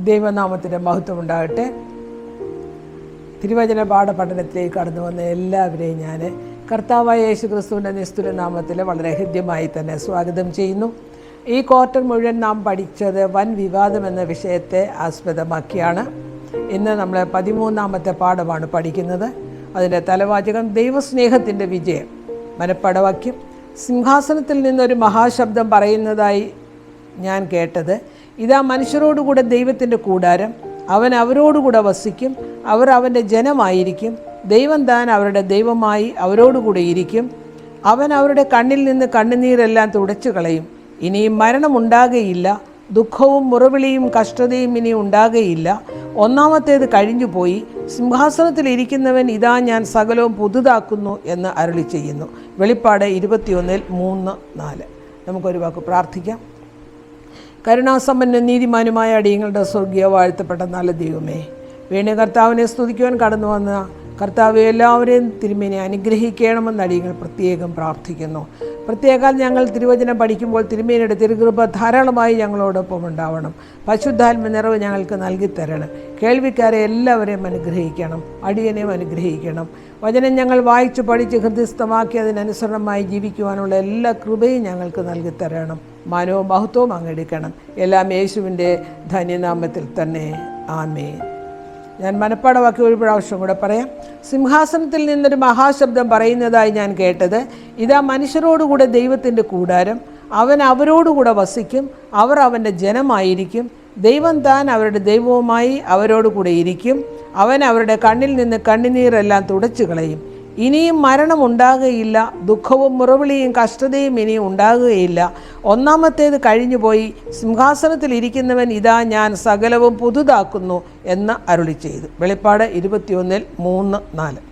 ദൈവനാമത്തിൻ്റെ മഹത്വം ഉണ്ടാകട്ടെ. തിരുവചന പാഠപഠനത്തിലേക്ക് കടന്നു വന്ന എല്ലാവരെയും ഞാൻ കർത്താവായ യേശു ക്രിസ്തുവിൻ്റെ നിസ്തുല നാമത്തിൽ വളരെ ഹൃദ്യമായി തന്നെ സ്വാഗതം ചെയ്യുന്നു. ഈ ക്വാർട്ടർ മുഴുവൻ നാം പഠിച്ചത് വൻ വിവാദം എന്ന വിഷയത്തെ ആസ്പദമാക്കിയാണ്. ഇന്ന് നമ്മൾ 13ാമത്തെ പാഠമാണ് പഠിക്കുന്നത്. അതിൻ്റെ തലവാചകം ദൈവസ്നേഹത്തിൻ്റെ വിജയം. മനപ്പാഠവാക്യം: സിംഹാസനത്തിൽ നിന്നൊരു മഹാശബ്ദം പറയുന്നതായി ഞാൻ കേട്ടത്, ഇതാ മനുഷ്യരോടുകൂടെ ദൈവത്തിൻ്റെ കൂടാരം, അവൻ അവരോടുകൂടെ വസിക്കും, അവർ അവൻ്റെ ജനമായിരിക്കും, ദൈവം താൻ അവരുടെ ദൈവമായി അവരോടുകൂടെ ഇരിക്കും, അവൻ അവരുടെ കണ്ണിൽ നിന്ന് കണ്ണുനീരെല്ലാം തുടച്ചു കളയും, ഇനിയും മരണമുണ്ടാകുകയില്ല, ദുഃഖവും മുറവിളിയും കഷ്ടതയും ഇനി ഉണ്ടാകുകയില്ല, ഒന്നാമത്തേത് കഴിഞ്ഞുപോയി, സിംഹാസനത്തിൽ ഇരിക്കുന്നവൻ ഇതാ ഞാൻ സകലവും പുതുതാക്കുന്നു എന്ന് അരുളി ചെയ്യുന്നു. വെളിപ്പാട് 21:3-4. നമുക്കൊരു വാക്ക് പ്രാർത്ഥിക്കാം. കരുണാസമ്പന്ന നീതിമാനുമായ അടിയങ്ങളുടെ സ്വർഗീയ വാഴ്ത്തപ്പെട്ട നല്ല ദൈവമേ, വീണ്ടും കർത്താവിനെ സ്തുതിക്കുവാൻ കടന്നു വന്ന കർത്താവ് എല്ലാവരെയും തിരുമേനി അനുഗ്രഹിക്കണമെന്ന് അടിയങ്ങൾ പ്രത്യേകം പ്രാർത്ഥിക്കുന്നു. പ്രത്യേകം ഞങ്ങൾ തിരുവചനം പഠിക്കുമ്പോൾ തിരുമേനിയുടെ തിരുകൃപ ധാരാളമായി ഞങ്ങളോടൊപ്പം ഉണ്ടാവണം. പരിശുദ്ധാത്മ നിറവ് ഞങ്ങൾക്ക് നൽകി തരണം. കേൾവിക്കാരെ എല്ലാവരെയും അനുഗ്രഹിക്കണം, അടിയനെയും അനുഗ്രഹിക്കണം. വചനം ഞങ്ങൾ വായിച്ചു പഠിച്ച് ഹൃദയസ്ഥമാക്കി അതിനനുസരണമായി ജീവിക്കുവാനുള്ള എല്ലാ കൃപയും ഞങ്ങൾക്ക് നൽകി തരണം. മാനവും മഹത്വവും അങ്ങെടുക്കണം. എല്ലാം യേശുവിൻ്റെ ധന്യനാമത്തിൽ തന്നെ. ആമേൻ. ഞാൻ മനപ്പാഠവാക്കി ഒരു പ്രാവശ്യം കൂടെ പറയാം. സിംഹാസനത്തിൽ നിന്നൊരു മഹാശബ്ദം പറയുന്നതായി ഞാൻ കേട്ടത്, ഇതാ മനുഷ്യരോടുകൂടെ ദൈവത്തിൻ്റെ കൂടാരം, അവൻ അവരോടുകൂടെ വസിക്കും, അവർ അവൻ്റെ ജനമായിരിക്കും, ദൈവം താൻ അവരുടെ ദൈവവുമായി അവരോടുകൂടെ ഇരിക്കും, അവൻ അവരുടെ കണ്ണിൽ നിന്ന് കണ്ണുനീരെല്ലാം തുടച്ചു കളയും, ഇനിയും മരണമുണ്ടാകുകയില്ല, ദുഃഖവും മുറവിളിയും കഷ്ടതയും ഇനിയും ഉണ്ടാകുകയില്ല, ഒന്നാമത്തേത് കഴിഞ്ഞുപോയി, സിംഹാസനത്തിൽ ഇരിക്കുന്നവൻ ഇതാ ഞാൻ സകലവും പുതുതാക്കുന്നു എന്ന് അരുളി ചെയ്തു. വെളിപ്പാട് 21:3-4.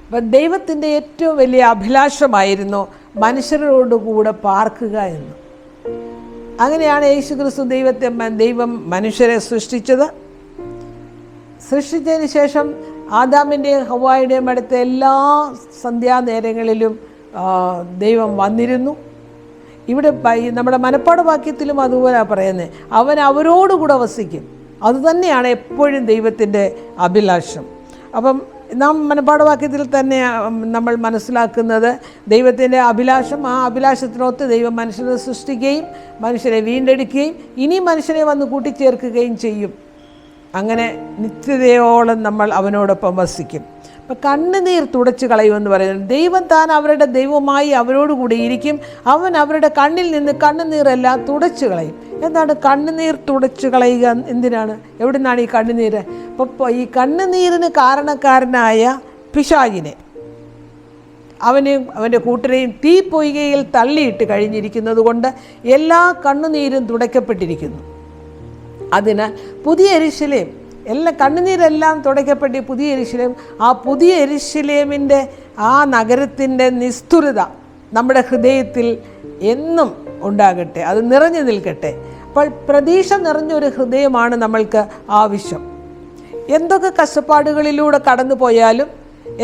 അപ്പം ദൈവത്തിൻ്റെ ഏറ്റവും വലിയ അഭിലാഷമായിരുന്നു മനുഷ്യരോടുകൂടെ പാർക്കുക എന്ന്. അങ്ങനെയാണ് യേശുക്രിസ്തു ദൈവം മനുഷ്യരെ സൃഷ്ടിച്ചത്. സൃഷ്ടിച്ചതിന് ശേഷം ആദാമിൻ്റെയും ഹവ്വായുടെയും അടുത്ത എല്ലാ സന്ധ്യാനേരങ്ങളിലും ദൈവം വന്നിരുന്നു. ഇവിടെ നമ്മുടെ മനപ്പാഠവാക്യത്തിലും അതുപോലെ പറയുന്നത്, അവൻ അവരോടുകൂടെ വസിക്കും. അതുതന്നെയാണ് എപ്പോഴും ദൈവത്തിൻ്റെ അഭിലാഷം. അപ്പം നാം മനപ്പാഠവാക്യത്തിൽ തന്നെ നമ്മൾ മനസ്സിലാക്കുന്നത് ദൈവത്തിൻ്റെ അഭിലാഷം, ആ അഭിലാഷത്തിനൊത്ത് ദൈവം മനുഷ്യനെ സൃഷ്ടിക്കുകയും മനുഷ്യനെ വീണ്ടെടുക്കുകയും ഇനി മനുഷ്യനെ വന്ന് കൂട്ടിച്ചേർക്കുകയും ചെയ്യും. അങ്ങനെ നിത്യതയോളം നമ്മൾ അവനോടൊപ്പം വസിക്കും. അപ്പം കണ്ണുനീർ തുടച്ചു കളയുമെന്ന് പറയുന്നത്, ദൈവം താൻ അവരുടെ ദൈവമായി അവരോടുകൂടി ഇരിക്കും, അവൻ അവരുടെ കണ്ണിൽ നിന്ന് കണ്ണുനീരെല്ലാം തുടച്ചു കളയും. എന്താണ് കണ്ണുനീർ തുടച്ചു കളയുക? എന്തിനാണ്? എവിടെ നിന്നാണ് ഈ കണ്ണുനീര്? അപ്പോൾ ഈ കണ്ണുനീരിന് കാരണക്കാരനായ പിശാചിനെ, അവൻ്റെ കൂട്ടരെയും തീപ്പൊയ്കയിൽ തള്ളിയിട്ട് കഴിഞ്ഞിരിക്കുന്നത് കൊണ്ട് എല്ലാ കണ്ണുനീരും തുടയ്ക്കപ്പെട്ടിരിക്കുന്നു. അതിനാൽ പുതിയ യെരൂശലേം, എല്ലാ കണ്ണുനീരെല്ലാം തുടയ്ക്കപ്പെട്ട് പുതിയ യെരൂശലേം, ആ പുതിയ യെരൂശലേമിൻ്റെ ആ നഗരത്തിൻ്റെ നിസ്തുലത നമ്മുടെ ഹൃദയത്തിൽ എന്നും ഉണ്ടാകട്ടെ, അത് നിറഞ്ഞു നിൽക്കട്ടെ. അപ്പോൾ പ്രതീക്ഷ നിറഞ്ഞൊരു ഹൃദയമാണ് നമ്മൾക്ക് ആവശ്യം. എന്തൊക്കെ കഷ്ടപ്പാടുകളിലൂടെ കടന്നു പോയാലും,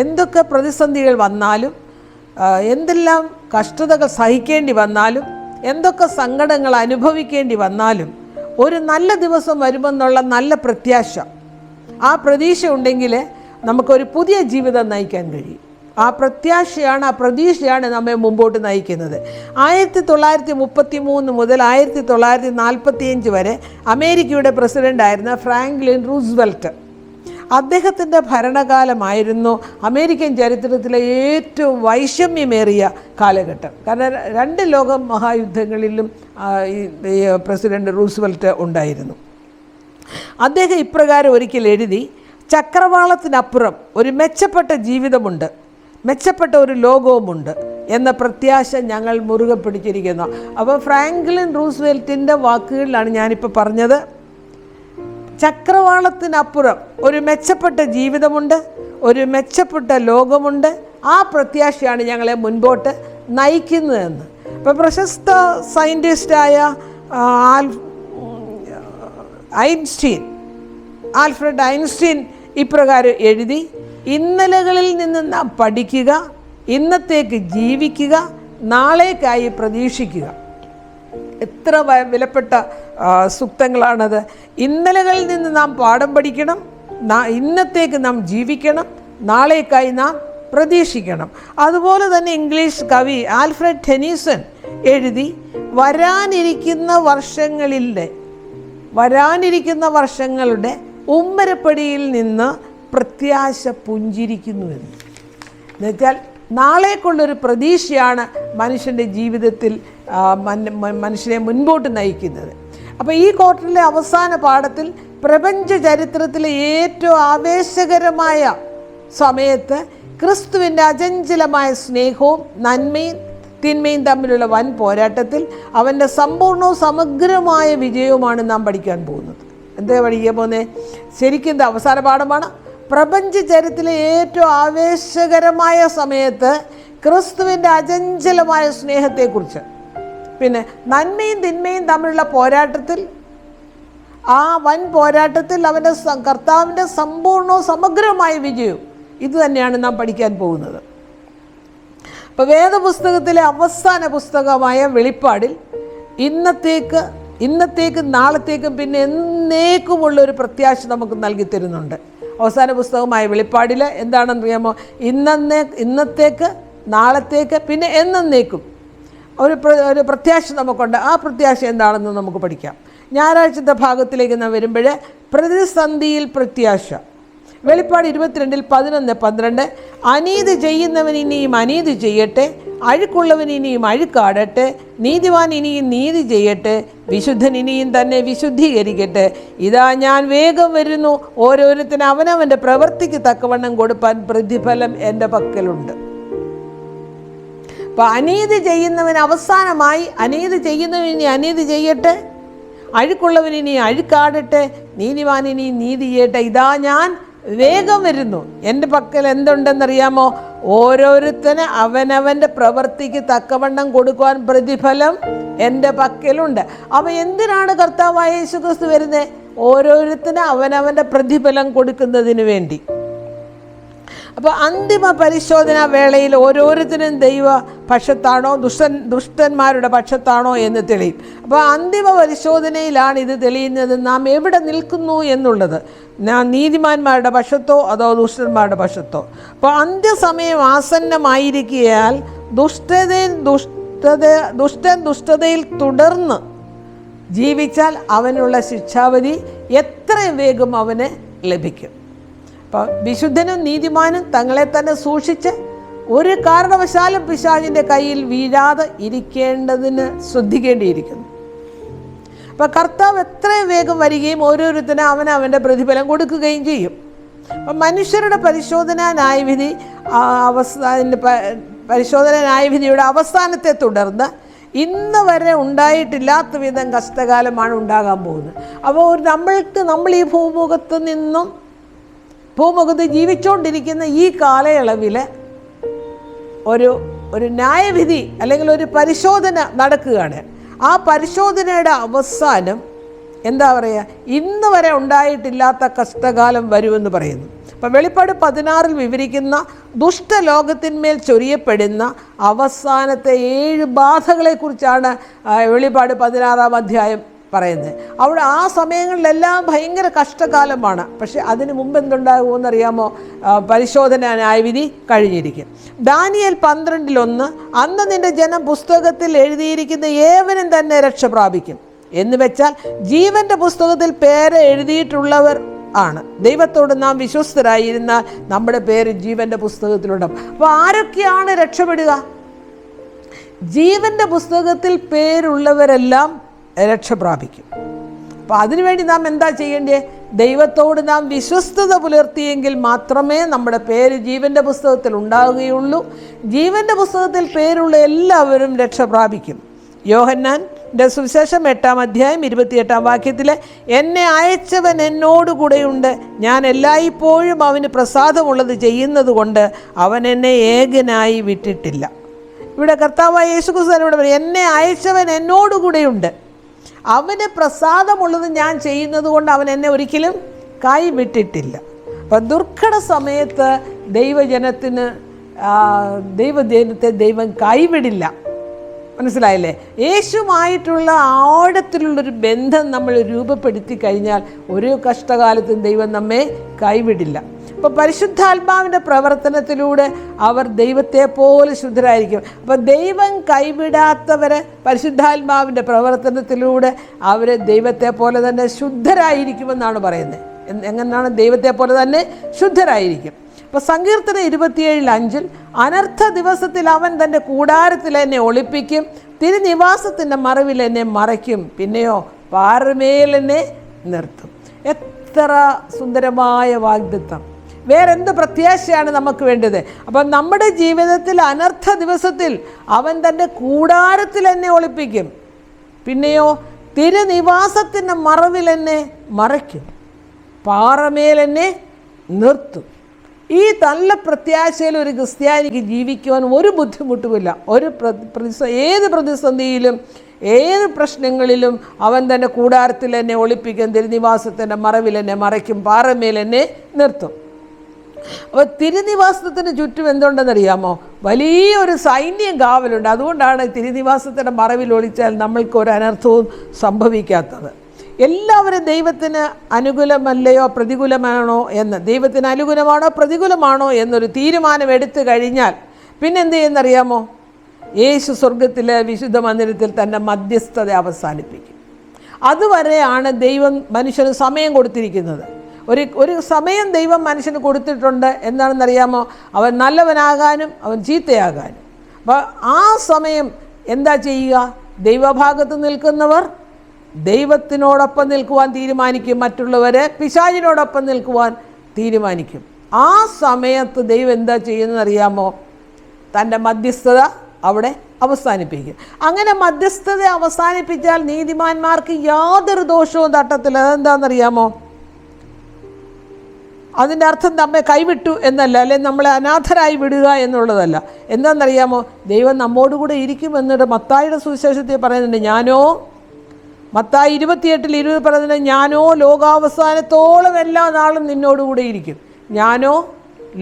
എന്തൊക്കെ പ്രതിസന്ധികൾ വന്നാലും, എന്തെല്ലാം കഷ്ടതകൾ സഹിക്കേണ്ടി വന്നാലും, എന്തൊക്കെ സങ്കടങ്ങൾ അനുഭവിക്കേണ്ടി വന്നാലും, ഒരു നല്ല ദിവസം വരുമെന്നുള്ള നല്ല പ്രത്യാശ, ആ പ്രതീക്ഷ ഉണ്ടെങ്കിൽ നമുക്കൊരു പുതിയ ജീവിതം നയിക്കാൻ കഴിയും. ആ പ്രത്യാശയാണ്, ആ പ്രതീക്ഷയാണ് നമ്മെ മുമ്പോട്ട് നയിക്കുന്നത്. 1933 മുതൽ 1945 വരെ അമേരിക്കയുടെ പ്രസിഡൻ്റായിരുന്ന ഫ്രാങ്ക്ലിൻ റൂസ്വെൽറ്റ്, അദ്ദേഹത്തിൻ്റെ ഭരണകാലമായിരുന്നു അമേരിക്കൻ ചരിത്രത്തിലെ ഏറ്റവും വൈഷമ്യമേറിയ കാലഘട്ടം. കാരണം 2 ലോക മഹായുദ്ധങ്ങളിലും ഈ പ്രസിഡന്റ് റൂസ്വെൽറ്റ് ഉണ്ടായിരുന്നു. അദ്ദേഹം ഇപ്രകാരം ഒരിക്കൽ എഴുതി, ചക്രവാളത്തിനപ്പുറം ഒരു മെച്ചപ്പെട്ട ജീവിതമുണ്ട്, മെച്ചപ്പെട്ട ഒരു ലോകവുമുണ്ട് എന്ന പ്രത്യാശ ഞങ്ങൾ മുറുകെ പിടിച്ചിരിക്കുന്നു. അപ്പോൾ ഫ്രാങ്ക്ലിൻ റൂസ്വെൽറ്റിൻ്റെ വാക്കുകളിലാണ് ഞാനിപ്പോൾ പറഞ്ഞത്. ചക്രവാളത്തിനപ്പുറം ഒരു മെച്ചപ്പെട്ട ജീവിതമുണ്ട്, ഒരു മെച്ചപ്പെട്ട ലോകമുണ്ട്, ആ പ്രത്യാശയാണ് ഞങ്ങളെ മുൻപോട്ട് നയിക്കുന്നതെന്ന്. ഇപ്പോൾ പ്രശസ്ത സയൻറ്റിസ്റ്റായ ആൽഫ്രഡ് ഐൻസ്റ്റീൻ ഇപ്രകാരം എഴുതി, ഇന്നലകളിൽ നിന്ന് നാം പഠിക്കുക, ഇന്നത്തേക്ക് ജീവിക്കുക, നാളേക്കായി പ്രതീക്ഷിക്കുക. എത്ര വിലപ്പെട്ട സൂക്തങ്ങളാണത്. ഇന്നലകളിൽ നിന്ന് നാം പാഠം പഠിക്കണം, ഇന്നത്തേക്ക് നാം ജീവിക്കണം, നാളേക്കായി നാം പ്രതീക്ഷിക്കണം. അതുപോലെ തന്നെ ഇംഗ്ലീഷ് കവി ആൽഫ്രഡ് ടെന്നീസൺ എഴുതി, വരാനിരിക്കുന്ന വർഷങ്ങളുടെ ഉമ്മരപ്പടിയിൽ നിന്ന് പ്രത്യാശ പുഞ്ചിരിക്കുന്നുവെന്ന്. എന്നുവെച്ചാൽ നാളേക്കുള്ളൊരു പ്രതീക്ഷയാണ് മനുഷ്യൻ്റെ ജീവിതത്തിൽ മനുഷ്യനെ മുൻപോട്ട് നയിക്കുന്നത്. അപ്പോൾ ഈ ക്വാർട്ടറിലെ അവസാന പാഠത്തിൽ പ്രപഞ്ച ചരിത്രത്തിലെ ഏറ്റവും ആവേശകരമായ സമയത്ത് ക്രിസ്തുവിൻ്റെ അചഞ്ചലമായ സ്നേഹവും നന്മയും തിന്മയും തമ്മിലുള്ള വൻ പോരാട്ടത്തിൽ അവൻ്റെ സമ്പൂർണവും സമഗ്രമായ വിജയവുമാണ് നാം പഠിക്കാൻ പോകുന്നത്. എന്താ പഠിക്കാൻ പോകുന്നത്? ശരിക്കും ഇത് അവസാന പാഠമാണ്. പ്രപഞ്ച ചരിത്രത്തിലെ ഏറ്റവും ആവേശകരമായ സമയത്ത് ക്രിസ്തുവിൻ്റെ അചഞ്ചലമായ സ്നേഹത്തെക്കുറിച്ച്, പിന്നെ നന്മയും തിന്മയും തമ്മിലുള്ള പോരാട്ടത്തിൽ, ആ വൻ പോരാട്ടത്തിൽ അവൻ്റെ കർത്താവിൻ്റെ സമ്പൂർണവും സമഗ്രമായ വിജയവും, ഇത് തന്നെയാണ് നാം പഠിക്കാൻ പോകുന്നത്. അപ്പോൾ വേദപുസ്തകത്തിലെ അവസാന പുസ്തകമായ വെളിപ്പാടിൽ ഇന്നത്തേക്കും നാളത്തേക്കും പിന്നെ എന്നേക്കുമുള്ളൊരു പ്രത്യാശ നമുക്ക് നൽകി തരുന്നുണ്ട്. അവസാന പുസ്തകമായ വെളിപ്പാടിൽ എന്താണെന്നറിയാമോ? ഇന്നത്തേക്ക്, നാളത്തേക്ക്, പിന്നെ എന്നേക്കും ഒരു പ്രത്യാശ നമുക്കുണ്ട്. ആ പ്രത്യാശ എന്താണെന്ന് നമുക്ക് പഠിക്കാം. ഞായറാഴ്ചത്തെ ഭാഗത്തിലേക്ക് നാം വരുമ്പോൾ പ്രതിസന്ധിയിൽ പ്രത്യാശ. വെളിപ്പാട് 22:11-12 അനീതി ചെയ്യുന്നവൻ ഇനിയും അനീതി ചെയ്യട്ടെ, അഴുക്കുള്ളവൻ ഇനിയും അഴുക്കാടട്ടെ, നീതിമാൻ ഇനിയും നീതി ചെയ്യട്ടെ, വിശുദ്ധൻ ഇനിയും തന്നെ വിശുദ്ധീകരിക്കട്ടെ. ഇതാ ഞാൻ വേഗം വരുന്നു, ഓരോരുത്തരും അവനവൻ്റെ പ്രവൃത്തിക്ക് തക്കവണ്ണം കൊടുപ്പാൻ പ്രതിഫലം എൻ്റെ പക്കലുണ്ട്. അപ്പോൾ അനീതി ചെയ്യുന്നവൻ അവസാനമായി, അനീതി ചെയ്യുന്നവൻ ഇനി അനീതി ചെയ്യട്ടെ, അഴുക്കുള്ളവൻ ഇനി അഴുക്കാടട്ടെ, നീതിമാൻ ഇനി നീതി ചെയ്യട്ടെ. ഇതാ ഞാൻ വേഗം വരുന്നു, എൻ്റെ പക്കൽ എന്തുണ്ടെന്നറിയാമോ? ഓരോരുത്തന് അവനവൻ്റെ പ്രവൃത്തിക്ക് തക്കവണ്ണം കൊടുക്കുവാൻ പ്രതിഫലം എൻ്റെ പക്കലുണ്ട്. അപ്പോൾ എന്തിനാണ് കർത്താവായ യേശുക്രിസ്തു വരുന്നത്? ഓരോരുത്തന് അവനവൻ്റെ പ്രതിഫലം കൊടുക്കുന്നതിന് വേണ്ടി. അപ്പോൾ അന്തിമ പരിശോധനാ വേളയിൽ ഓരോരുത്തരും ദൈവ പക്ഷത്താണോ ദുഷ്ടന്മാരുടെ പക്ഷത്താണോ എന്ന് തെളിയും. അപ്പോൾ അന്തിമ പരിശോധനയിലാണ് ഇത് തെളിയുന്നത്, നാം എവിടെ നിൽക്കുന്നു എന്നുള്ളത്. നീതിമാന്മാരുടെ പക്ഷത്തോ അതോ ദുഷ്ടന്മാരുടെ പക്ഷത്തോ. അപ്പോൾ അന്ത്യസമയം ആസന്നമായിരിക്കയാൽ ദുഷ്ടൻ ദുഷ്ടതയിൽ തുടർന്ന് ജീവിച്ചാൽ അവനുള്ള ശിക്ഷാവിധി എത്രയും വേഗം അവന് ലഭിക്കും. അപ്പോൾ വിശുദ്ധനും നീതിമാനും തങ്ങളെ തന്നെ സൂക്ഷിച്ച് ഒരു കാരണവശാലും പിശാചിൻ്റെ കയ്യിൽ വീഴാതെ ഇരിക്കേണ്ടതിന് ശ്രദ്ധിക്കേണ്ടിയിരിക്കുന്നു. അപ്പോൾ കർത്താവ് എത്രയും വേഗം വരികയും ഓരോരുത്തരും അവനവൻ്റെ പ്രതിഫലം കൊടുക്കുകയും ചെയ്യും. അപ്പം മനുഷ്യരുടെ പരിശോധനാ ന്യായവിധിയുടെ അവസാനത്തെ തുടർന്ന് ഇന്ന് വരെ ഉണ്ടായിട്ടില്ലാത്ത വിധം കഷ്ടകാലമാണ് ഉണ്ടാകാൻ പോകുന്നത്. അപ്പോൾ നമ്മൾ ഈ ഭൂമുഖത്ത് ജീവിച്ചുകൊണ്ടിരിക്കുന്ന ഈ കാലയളവിൽ ഒരു ന്യായവിധി അല്ലെങ്കിൽ ഒരു പരിശോധന നടക്കുകയാണ്. ആ പരിശോധനയുടെ അവസാനം എന്താ പറയുക? ഇന്ന് വരെ ഉണ്ടായിട്ടില്ലാത്ത കഷ്ടകാലം വരുമെന്ന് പറയുന്നു. അപ്പം വെളിപ്പാട് 16 വിവരിക്കുന്ന ദുഷ്ടലോകത്തിന്മേൽ ചൊരിയപ്പെടുന്ന അവസാനത്തെ 7 ബാധകളെക്കുറിച്ചാണ് വെളിപ്പാട് 16-ാം അധ്യായം പറയുന്നത്. അവിടെ ആ സമയങ്ങളിലെല്ലാം ഭയങ്കര കഷ്ടകാലമാണ്. പക്ഷെ അതിന് മുമ്പ് എന്തുണ്ടാകുമെന്നറിയാമോ? പരിശോധന ന്യായവിധി കഴിഞ്ഞിരിക്കും. ദാനിയേൽ 12:1 അന്ന് നിന്റെ ജനം പുസ്തകത്തിൽ എഴുതിയിരിക്കുന്ന ഏവനും തന്നെ രക്ഷ പ്രാപിക്കും എന്ന് വെച്ചാൽ ജീവന്റെ പുസ്തകത്തിൽ പേര് എഴുതിയിട്ടുള്ളവർ ആണ്. ദൈവത്തോട് നാം വിശ്വസ്തരായിരുന്നാൽ നമ്മുടെ പേര് ജീവന്റെ പുസ്തകത്തിലുണ്ടാവും. അപ്പോൾ ആരൊക്കെയാണ് രക്ഷപ്പെടുക? ജീവന്റെ പുസ്തകത്തിൽ പേരുള്ളവരെല്ലാം രക്ഷ പ്രാപിക്കും. അപ്പോൾ അതിനുവേണ്ടി നാം എന്താ ചെയ്യേണ്ടത്? ദൈവത്തോട് നാം വിശ്വസ്തത പുലർത്തിയെങ്കിൽ മാത്രമേ നമ്മുടെ പേര് ജീവൻ്റെ പുസ്തകത്തിൽ ഉണ്ടാവുകയുള്ളൂ. ജീവൻ്റെ പുസ്തകത്തിൽ പേരുള്ള എല്ലാവരും രക്ഷ പ്രാപിക്കും. യോഹന്നാൻ്റെ സുവിശേഷം 8-ാം അധ്യായം 28-ാം വാക്യത്തിൽ എന്നെ അയച്ചവൻ എന്നോടുകൂടെയുണ്ട്, ഞാൻ എല്ലായ്പ്പോഴും അവന് പ്രസാദമുള്ളത് ചെയ്യുന്നത് കൊണ്ട് അവൻ എന്നെ ഏകനായി വിട്ടിട്ടില്ല. ഇവിടെ കർത്താവായ യേശുക്രിസ്തുവിനോട് പറയും, എന്നെ അയച്ചവൻ എന്നോടുകൂടെയുണ്ട്, അവന് പ്രസാദമുള്ളത് ഞാൻ ചെയ്യുന്നത് കൊണ്ട് അവൻ എന്നെ ഒരിക്കലും കൈവിട്ടിട്ടില്ല. അപ്പം ദുർഘട സമയത്ത് ദൈവജനത്തെ ദൈവം കൈവിടില്ല. മനസ്സിലായില്ലേ? യേശുമായിട്ടുള്ള ആഴത്തിലുള്ളൊരു ബന്ധം നമ്മൾ രൂപപ്പെടുത്തി കഴിഞ്ഞാൽ ഒരു കഷ്ടകാലത്തും ദൈവം നമ്മെ കൈവിടില്ല. അപ്പോൾ പരിശുദ്ധാത്മാവിൻ്റെ പ്രവർത്തനത്തിലൂടെ അവർ ദൈവത്തെ പോലെ ശുദ്ധരായിരിക്കും. അപ്പോൾ ദൈവം കൈവിടാത്തവരെ പരിശുദ്ധാത്മാവിൻ്റെ പ്രവർത്തനത്തിലൂടെ അവർ ദൈവത്തെ പോലെ തന്നെ ശുദ്ധരായിരിക്കുമെന്നാണ് പറയുന്നത്. എങ്ങനെയാണ്? ദൈവത്തെ പോലെ തന്നെ ശുദ്ധരായിരിക്കും. അപ്പോൾ സങ്കീർത്തനം 27:5 അനർത്ഥ ദിവസത്തിൽ അവൻ തൻ്റെ കൂടാരത്തിൽ എന്നെ ഒളിപ്പിക്കും, തിരുനിവാസത്തിൻ്റെ മറവിൽ എന്നെ മറയ്ക്കും, പിന്നെയോ പാറമേൽ എന്നെ നിർത്തും. എത്ര സുന്ദരമായ വാഗ്ദത്തം! വേറെന്ത് പ്രത്യാശയാണ് നമുക്ക് വേണ്ടത്? അപ്പം നമ്മുടെ ജീവിതത്തിൽ അനർത്ഥ ദിവസത്തിൽ അവൻ തൻ്റെ കൂടാരത്തിൽ എന്നെ ഒളിപ്പിക്കും, പിന്നെയോ തിരുനിവാസത്തിൻ്റെ മറവിൽ എന്നെ മറയ്ക്കും, പാറമേൽ എന്നെ നിർത്തും. ഈ നല്ല പ്രത്യാശയിൽ ഒരു ക്രിസ്ത്യാനിക്ക് ജീവിക്കുവാൻ ഒരു ബുദ്ധിമുട്ടുമില്ല. ഏത് പ്രതിസന്ധിയിലും ഏത് പ്രശ്നങ്ങളിലും അവൻ തന്നെ കൂടാരത്തിൽ എന്നെ ഒളിപ്പിക്കും, തിരുനിവാസത്തിൻ്റെ മറവിൽ എന്നെ മറയ്ക്കും, പാറമേൽ എന്നെ നിർത്തും. അപ്പോൾ തിരുനിവാസത്തിന് ചുറ്റും എന്തുണ്ടെന്നറിയാമോ? വലിയൊരു സൈന്യം കാവലുണ്ട്. അതുകൊണ്ടാണ് തിരുനിവാസത്തിൻ്റെ മറവിൽ ഒളിച്ചാൽ നമ്മൾക്ക് ഒരു അനർത്ഥവും സംഭവിക്കാത്തത്. എല്ലാവരും ദൈവത്തിന് അനുകൂലമല്ലയോ പ്രതികൂലമാണോ എന്ന്, ദൈവത്തിന് അനുകൂലമാണോ പ്രതികൂലമാണോ എന്നൊരു തീരുമാനം എടുത്തു കഴിഞ്ഞാൽ പിന്നെ എന്ത് ചെയ്യുന്നറിയാമോ? യേശു സ്വർഗത്തിലെ വിശുദ്ധ മന്ദിരത്തിൽ തന്നെ മധ്യസ്ഥത അവസാനിപ്പിക്കും. അതുവരെയാണ് ദൈവം മനുഷ്യന് സമയം കൊടുത്തിരിക്കുന്നത്. ഒരു സമയം ദൈവം മനുഷ്യന് കൊടുത്തിട്ടുണ്ട്. എന്താണെന്നറിയാമോ? അവൻ നല്ലവനാകാനും അവൻ ചീത്തയാകാനും. അപ്പോൾ ആ സമയം എന്താ ചെയ്യുക? ദൈവഭാഗത്ത് നിൽക്കുന്നവർ ദൈവത്തിനോടൊപ്പം നിൽക്കുവാൻ തീരുമാനിക്കും, മറ്റുള്ളവരെ പിശാചിനോടൊപ്പം നിൽക്കുവാൻ തീരുമാനിക്കും. ആ സമയത്ത് ദൈവം എന്താ ചെയ്യുന്നതെന്നറിയാമോ? തൻ്റെ മധ്യസ്ഥത അവിടെ അവസാനിപ്പിക്കും. അങ്ങനെ മധ്യസ്ഥത അവസാനിപ്പിച്ചാൽ നീതിമാന്മാർക്ക് യാതൊരു ദോഷവും തട്ടത്തില്ല. അതെന്താണെന്നറിയാമോ? അതിൻ്റെ അർത്ഥം നമ്മെ കൈവിട്ടു എന്നല്ല, അല്ലെങ്കിൽ നമ്മളെ അനാഥരായി വിടുക എന്നുള്ളതല്ല. എന്താണെന്നറിയാമോ? ദൈവം നമ്മോടുകൂടെ ഇരിക്കുമെന്നിട്ട് മത്തായിയുടെ സുവിശേഷത്തിൽ പറയുന്നുണ്ട്. മത്തായി 28:20 പറയുന്നത്, ഞാനോ ലോകാവസാനത്തോളം എല്ലാ നാളും നിന്നോടുകൂടെ ഇരിക്കും. ഞാനോ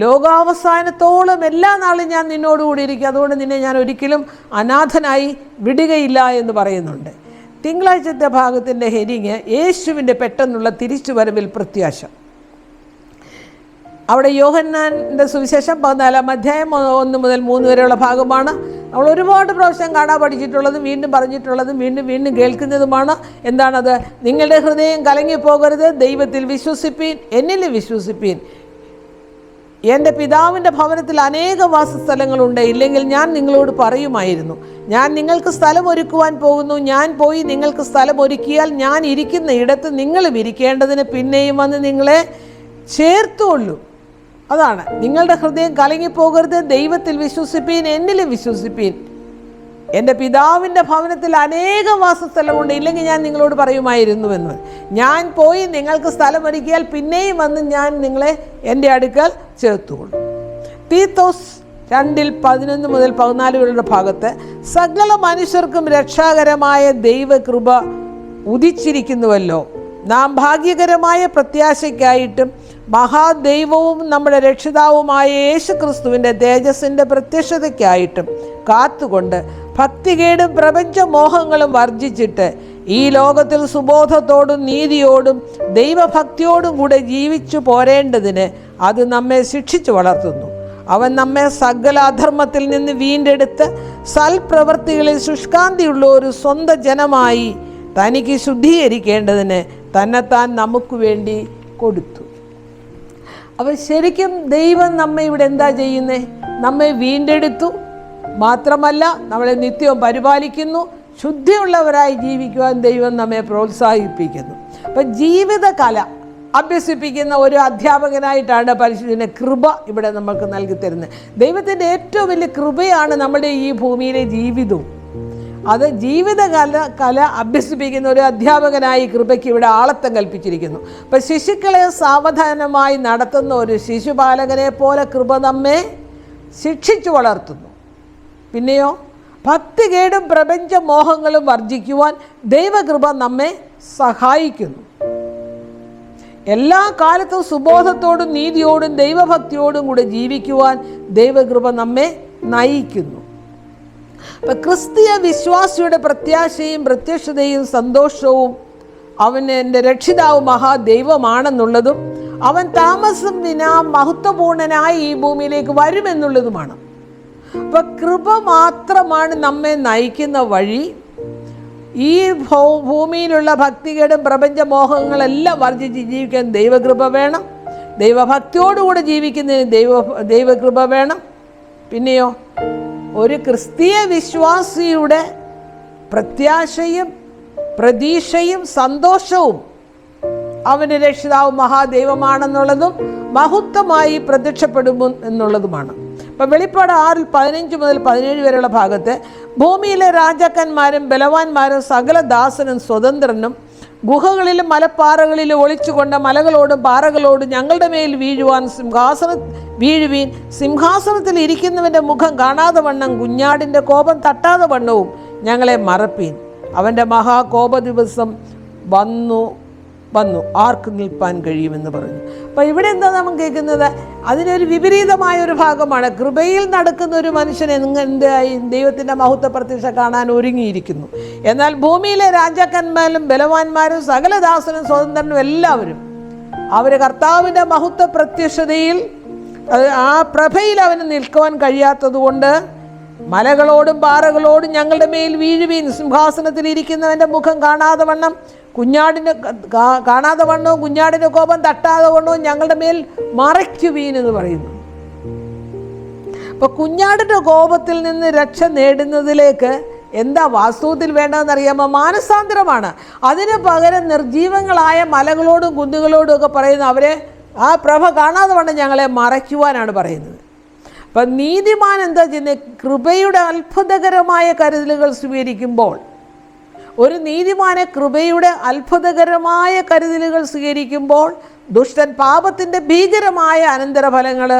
ലോകാവസാനത്തോളം എല്ലാ നാളും ഞാൻ നിന്നോടുകൂടി ഇരിക്കും. അതുകൊണ്ട് നിന്നെ ഞാൻ ഒരിക്കലും അനാഥനായി വിടുകയില്ല എന്ന് പറയുന്നുണ്ട്. തിങ്കളാഴ്ചത്തെ ഭാഗത്തിൻ്റെ ഹെഡിങ് യേശുവിൻ്റെ പെട്ടെന്നുള്ള തിരിച്ചുവരവിൽ പ്രത്യാശ. അവിടെ യോഹന്നാൻ്റെ സുവിശേഷം 14-ാം അധ്യായം 1 മുതൽ 3 വരെയുള്ള ഭാഗമാണ്. നമ്മൾ ഒരുപാട് പ്രാവശ്യം കാണാൻ പഠിച്ചിട്ടുള്ളതും വീണ്ടും പറഞ്ഞിട്ടുള്ളതും വീണ്ടും വീണ്ടും കേൾക്കുന്നതുമാണ്. എന്താണത്? നിങ്ങളുടെ ഹൃദയം കലങ്ങിപ്പോകരുത്, ദൈവത്തിൽ വിശ്വസിപ്പീൻ, എന്നിലും വിശ്വസിപ്പീൻ. എൻ്റെ പിതാവിൻ്റെ ഭവനത്തിൽ അനേക വാസസ്ഥലങ്ങളുണ്ട്, ഇല്ലെങ്കിൽ ഞാൻ നിങ്ങളോട് പറയുമായിരുന്നു. ഞാൻ നിങ്ങൾക്ക് സ്ഥലം ഒരുക്കുവാൻ പോകുന്നു. ഞാൻ പോയി നിങ്ങൾക്ക് സ്ഥലം ഒരുക്കിയാൽ ഞാൻ ഇരിക്കുന്ന ഇടത്ത് നിങ്ങളും ഇരിക്കേണ്ടതിന് പിന്നെയും വന്ന് നിങ്ങളെ ചേർത്തുകൊള്ളൂ. അതാണ്, നിങ്ങളുടെ ഹൃദയം കലങ്ങിപ്പോകരുത്, ദൈവത്തിൽ വിശ്വസിപ്പീൻ, എന്നിലും വിശ്വസിപ്പീൻ. എൻ്റെ പിതാവിൻ്റെ ഭവനത്തിൽ അനേക വാസസ്ഥലമുണ്ട്, ഇല്ലെങ്കിൽ ഞാൻ നിങ്ങളോട് പറയുമായിരുന്നുവെന്ന്. ഞാൻ പോയി നിങ്ങൾക്ക് സ്ഥലം ഒരുക്കിയാൽ പിന്നെയും വന്ന് ഞാൻ നിങ്ങളെ എൻ്റെ അടുക്കൽ ചേർത്തുകൊള്ളു. തീത്തോസ് 2:11 മുതൽ 14 വരെയുള്ള ഭാഗത്ത് സകല മനുഷ്യർക്കും രക്ഷാകരമായ ദൈവകൃപ ഉദിച്ചിരിക്കുന്നുവല്ലോ. നാം ഭാഗ്യകരമായ പ്രത്യാശയ്ക്കായിട്ടും മഹാദൈവവും നമ്മുടെ രക്ഷിതാവുമായ യേശു ക്രിസ്തുവിൻ്റെ തേജസ്സിൻ്റെ പ്രത്യക്ഷതയ്ക്കായിട്ടും കാത്തുകൊണ്ട് ഭക്തികേടും പ്രപഞ്ചമോഹങ്ങളും വർജിച്ചിട്ട് ഈ ലോകത്തിൽ സുബോധത്തോടും നീതിയോടും ദൈവഭക്തിയോടും കൂടെ ജീവിച്ചു പോരേണ്ടതിന് അത് നമ്മെ ശിക്ഷിച്ചു വളർത്തുന്നു. അവൻ നമ്മെ സകല അധർമ്മത്തിൽ നിന്ന് വീണ്ടെടുത്ത് സൽപ്രവൃത്തികളിൽ ശുഷ്കാന്തിയുള്ള ഒരു സ്വന്തം ജനമായി തനിക്ക് ശുദ്ധീകരിക്കേണ്ടതിന് തന്നെത്താൻ നമുക്ക് വേണ്ടി കൊടുത്തു. അപ്പോൾ ശരിക്കും ദൈവം നമ്മെ ഇവിടെ എന്താ ചെയ്യുന്നത്? നമ്മെ വീണ്ടെടുത്തു, മാത്രമല്ല നമ്മളെ നിത്യവും പരിപാലിക്കുന്നു. ശുദ്ധിയുള്ളവരായി ജീവിക്കുവാൻ ദൈവം നമ്മെ പ്രോത്സാഹിപ്പിക്കുന്നു. അപ്പം ജീവിതകല അഭ്യസിപ്പിക്കുന്ന ഒരു അധ്യാപകനായിട്ടാണ് പരിശുദ്ധനെ കൃപ ഇവിടെ നമുക്ക് നൽകി തരുന്നത്. ദൈവത്തിൻ്റെ ഏറ്റവും വലിയ കൃപയാണ് നമ്മുടെ ഈ ഭൂമിയിലെ ജീവിതവും. അത് കല അഭ്യസിപ്പിക്കുന്ന ഒരു അധ്യാപകനായി കൃപയ്ക്ക് ഇവിടെ ആളത്തം കൽപ്പിച്ചിരിക്കുന്നു. അപ്പം ശിശുക്കളെ സാവധാനമായി നടത്തുന്ന ഒരു ശിശുപാലകനെ പോലെ കൃപ നമ്മെ ശിക്ഷിച്ചു വളർത്തുന്നു. പിന്നെയോ ഭക്തികേടും പ്രപഞ്ചമോഹങ്ങളും വർജിക്കുവാൻ ദൈവകൃപ നമ്മെ സഹായിക്കുന്നു. എല്ലാ കാലത്തും സുബോധത്തോടും നീതിയോടും ദൈവഭക്തിയോടും കൂടെ ജീവിക്കുവാൻ ദൈവകൃപ നമ്മെ നയിക്കുന്നു. അപ്പം ക്രിസ്തീയ വിശ്വാസിയുടെ പ്രത്യാശയും പ്രത്യക്ഷതയും സന്തോഷവും അവൻ എൻ്റെ രക്ഷിതാവ് മഹാദൈവമാണെന്നുള്ളതും അവൻ താമസം വിനാ മഹത്വപൂർണനായി ഈ ഭൂമിയിലേക്ക് വരുമെന്നുള്ളതുമാണ്. അപ്പം കൃപ മാത്രമാണ് നമ്മെ നയിക്കുന്ന വഴി. ഈ ഭൂമിയിലുള്ള ഭക്തികേടും പ്രപഞ്ചമോഹങ്ങളെല്ലാം വർജിച്ച് ജീവിക്കാൻ ദൈവകൃപ വേണം. ദൈവഭക്തിയോടുകൂടെ ജീവിക്കുന്നതിന് ദൈവകൃപ വേണം. പിന്നെയോ ഒരു ക്രിസ്തീയ വിശ്വാസിയുടെ പ്രത്യാശയും പ്രതീക്ഷയും സന്തോഷവും അവൻ്റെ രക്ഷിതാവ് മഹാദൈവമാണെന്നുള്ളതും മഹത്വമായി പ്രത്യക്ഷപ്പെടും എന്നുള്ളതുമാണ്. ഇപ്പം വെളിപ്പാട് 6:15 മുതൽ 17 വരെയുള്ള ഭാഗത്ത് ഭൂമിയിലെ രാജാക്കന്മാരും ബലവാന്മാരും സകല ദാസനും സ്വതന്ത്രനും ഗുഹകളിലും മലപ്പാറകളിലും ഒളിച്ചുകൊണ്ട് മലകളോടും പാറകളോടും ഞങ്ങളുടെ മേൽ വീഴുവീൻ, സിംഹാസനത്തിൽ ഇരിക്കുന്നവൻ്റെ മുഖം കാണാതെ വണ്ണം കുഞ്ഞാടിൻ്റെ കോപം തട്ടാതെ വണ്ണവും ഞങ്ങളെ മറപ്പീൻ. അവൻ്റെ മഹാകോപ ദിവസം വന്നു ആർക്ക് നിൽപ്പാൻ കഴിയുമെന്ന് പറഞ്ഞു. അപ്പം ഇവിടെ എന്താ നാം കേൾക്കുന്നത്? അതിനൊരു വിപരീതമായൊരു ഭാഗമാണ്. കൃപയിൽ നടക്കുന്ന ഒരു മനുഷ്യൻ എന്തായി ദൈവത്തിൻ്റെ മഹത്വ പ്രത്യക്ഷ കാണാൻ ഒരുങ്ങിയിരിക്കുന്നു. എന്നാൽ ഭൂമിയിലെ രാജാക്കന്മാരും ബലവാന്മാരും സകല ദാസനും സ്വതന്ത്രനും എല്ലാവരും അവർ കർത്താവിൻ്റെ മഹത്വ പ്രത്യക്ഷതയിൽ ആ പ്രഭയിൽ അവന് നിൽക്കുവാൻ കഴിയാത്തതുകൊണ്ട് മലകളോടും പാറകളോടും ഞങ്ങളുടെ മേൽ വീഴുവീൻ, സിംഹാസനത്തിൽ ഇരിക്കുന്നവൻ്റെ മുഖം കാണാതെ വണ്ണവും കുഞ്ഞാടിൻ്റെ കോപം തട്ടാതെ വണ്ണവും ഞങ്ങളുടെ മേൽ മറയ്ക്കുവീൻ എന്ന് പറയുന്നു. അപ്പൊ കുഞ്ഞാടിൻ്റെ കോപത്തിൽ നിന്ന് രക്ഷ നേടുന്നതിലേക്ക് എന്താ വാസ്തവത്തിൽ വേണ്ടതെന്നറിയാമോ? മാനസാന്തരമാണ്. അതിന് പകരം നിർജീവങ്ങളായ മലകളോടും കുന്നുകളോടും ഒക്കെ പറയുന്ന അവരെ ആ പ്രഭ കാണാതെ വണ്ണം ഞങ്ങളെ മറയ്ക്കുവാനാണ് പറയുന്നത്. അപ്പം നീതിമാൻ എന്താ ചെയ്യുന്നത്? കൃപയുടെ അത്ഭുതകരമായ കരുതലുകൾ സ്വീകരിക്കുമ്പോൾ, ഒരു നീതിമാനെ കൃപയുടെ അത്ഭുതകരമായ കരുതലുകൾ സ്വീകരിക്കുമ്പോൾ ദുഷ്ടൻ പാപത്തിൻ്റെ ഭീകരമായ അനന്തരഫലങ്ങൾ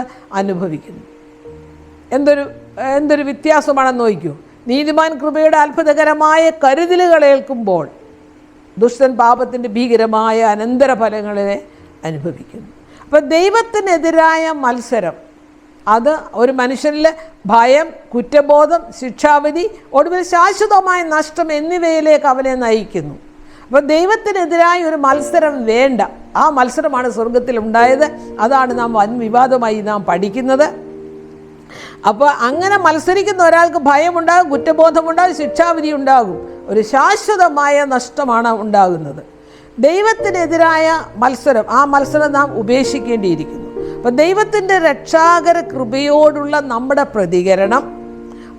അനുഭവിക്കുന്നു. എന്തൊരു വ്യത്യാസമാണെന്ന് നോക്കൂ. നീതിമാൻ കൃപയുടെ അത്ഭുതകരമായ കരുതലുകൾ ഏൽക്കുമ്പോൾ ദുഷ്ടൻ പാപത്തിൻ്റെ ഭീകരമായ അനന്തരഫലങ്ങളെ അനുഭവിക്കുന്നു. അപ്പം ദൈവത്തിനെതിരായ മത്സരം അത് ഒരു മനുഷ്യനിൽ ഭയം, കുറ്റബോധം, ശിക്ഷാവിധി, ഒടുവിൽ ശാശ്വതമായ നഷ്ടം എന്നിവയിലേക്ക് അവനെ നയിക്കുന്നു. അപ്പോൾ ദൈവത്തിനെതിരായ ഒരു മത്സരം വേണ്ട. ആ മത്സരമാണ് സ്വർഗത്തിൽ ഉണ്ടായത്. അതാണ് നാം വൻ വിവാദമായി നാം പഠിക്കുന്നത്. അപ്പോൾ അങ്ങനെ മത്സരിക്കുന്ന ഒരാൾക്ക് ഭയമുണ്ടാകും, കുറ്റബോധമുണ്ടാകും, ശിക്ഷാവിധി ഉണ്ടാകും. ഒരു ശാശ്വതമായ നഷ്ടമാണ് ഉണ്ടാകുന്നത്. ദൈവത്തിനെതിരായ മത്സരം, ആ മത്സരം നാം ഉപേക്ഷിക്കേണ്ടിയിരിക്കുന്നു. അപ്പം ദൈവത്തിൻ്റെ രക്ഷാകര കൃപയോടുള്ള നമ്മുടെ പ്രതികരണം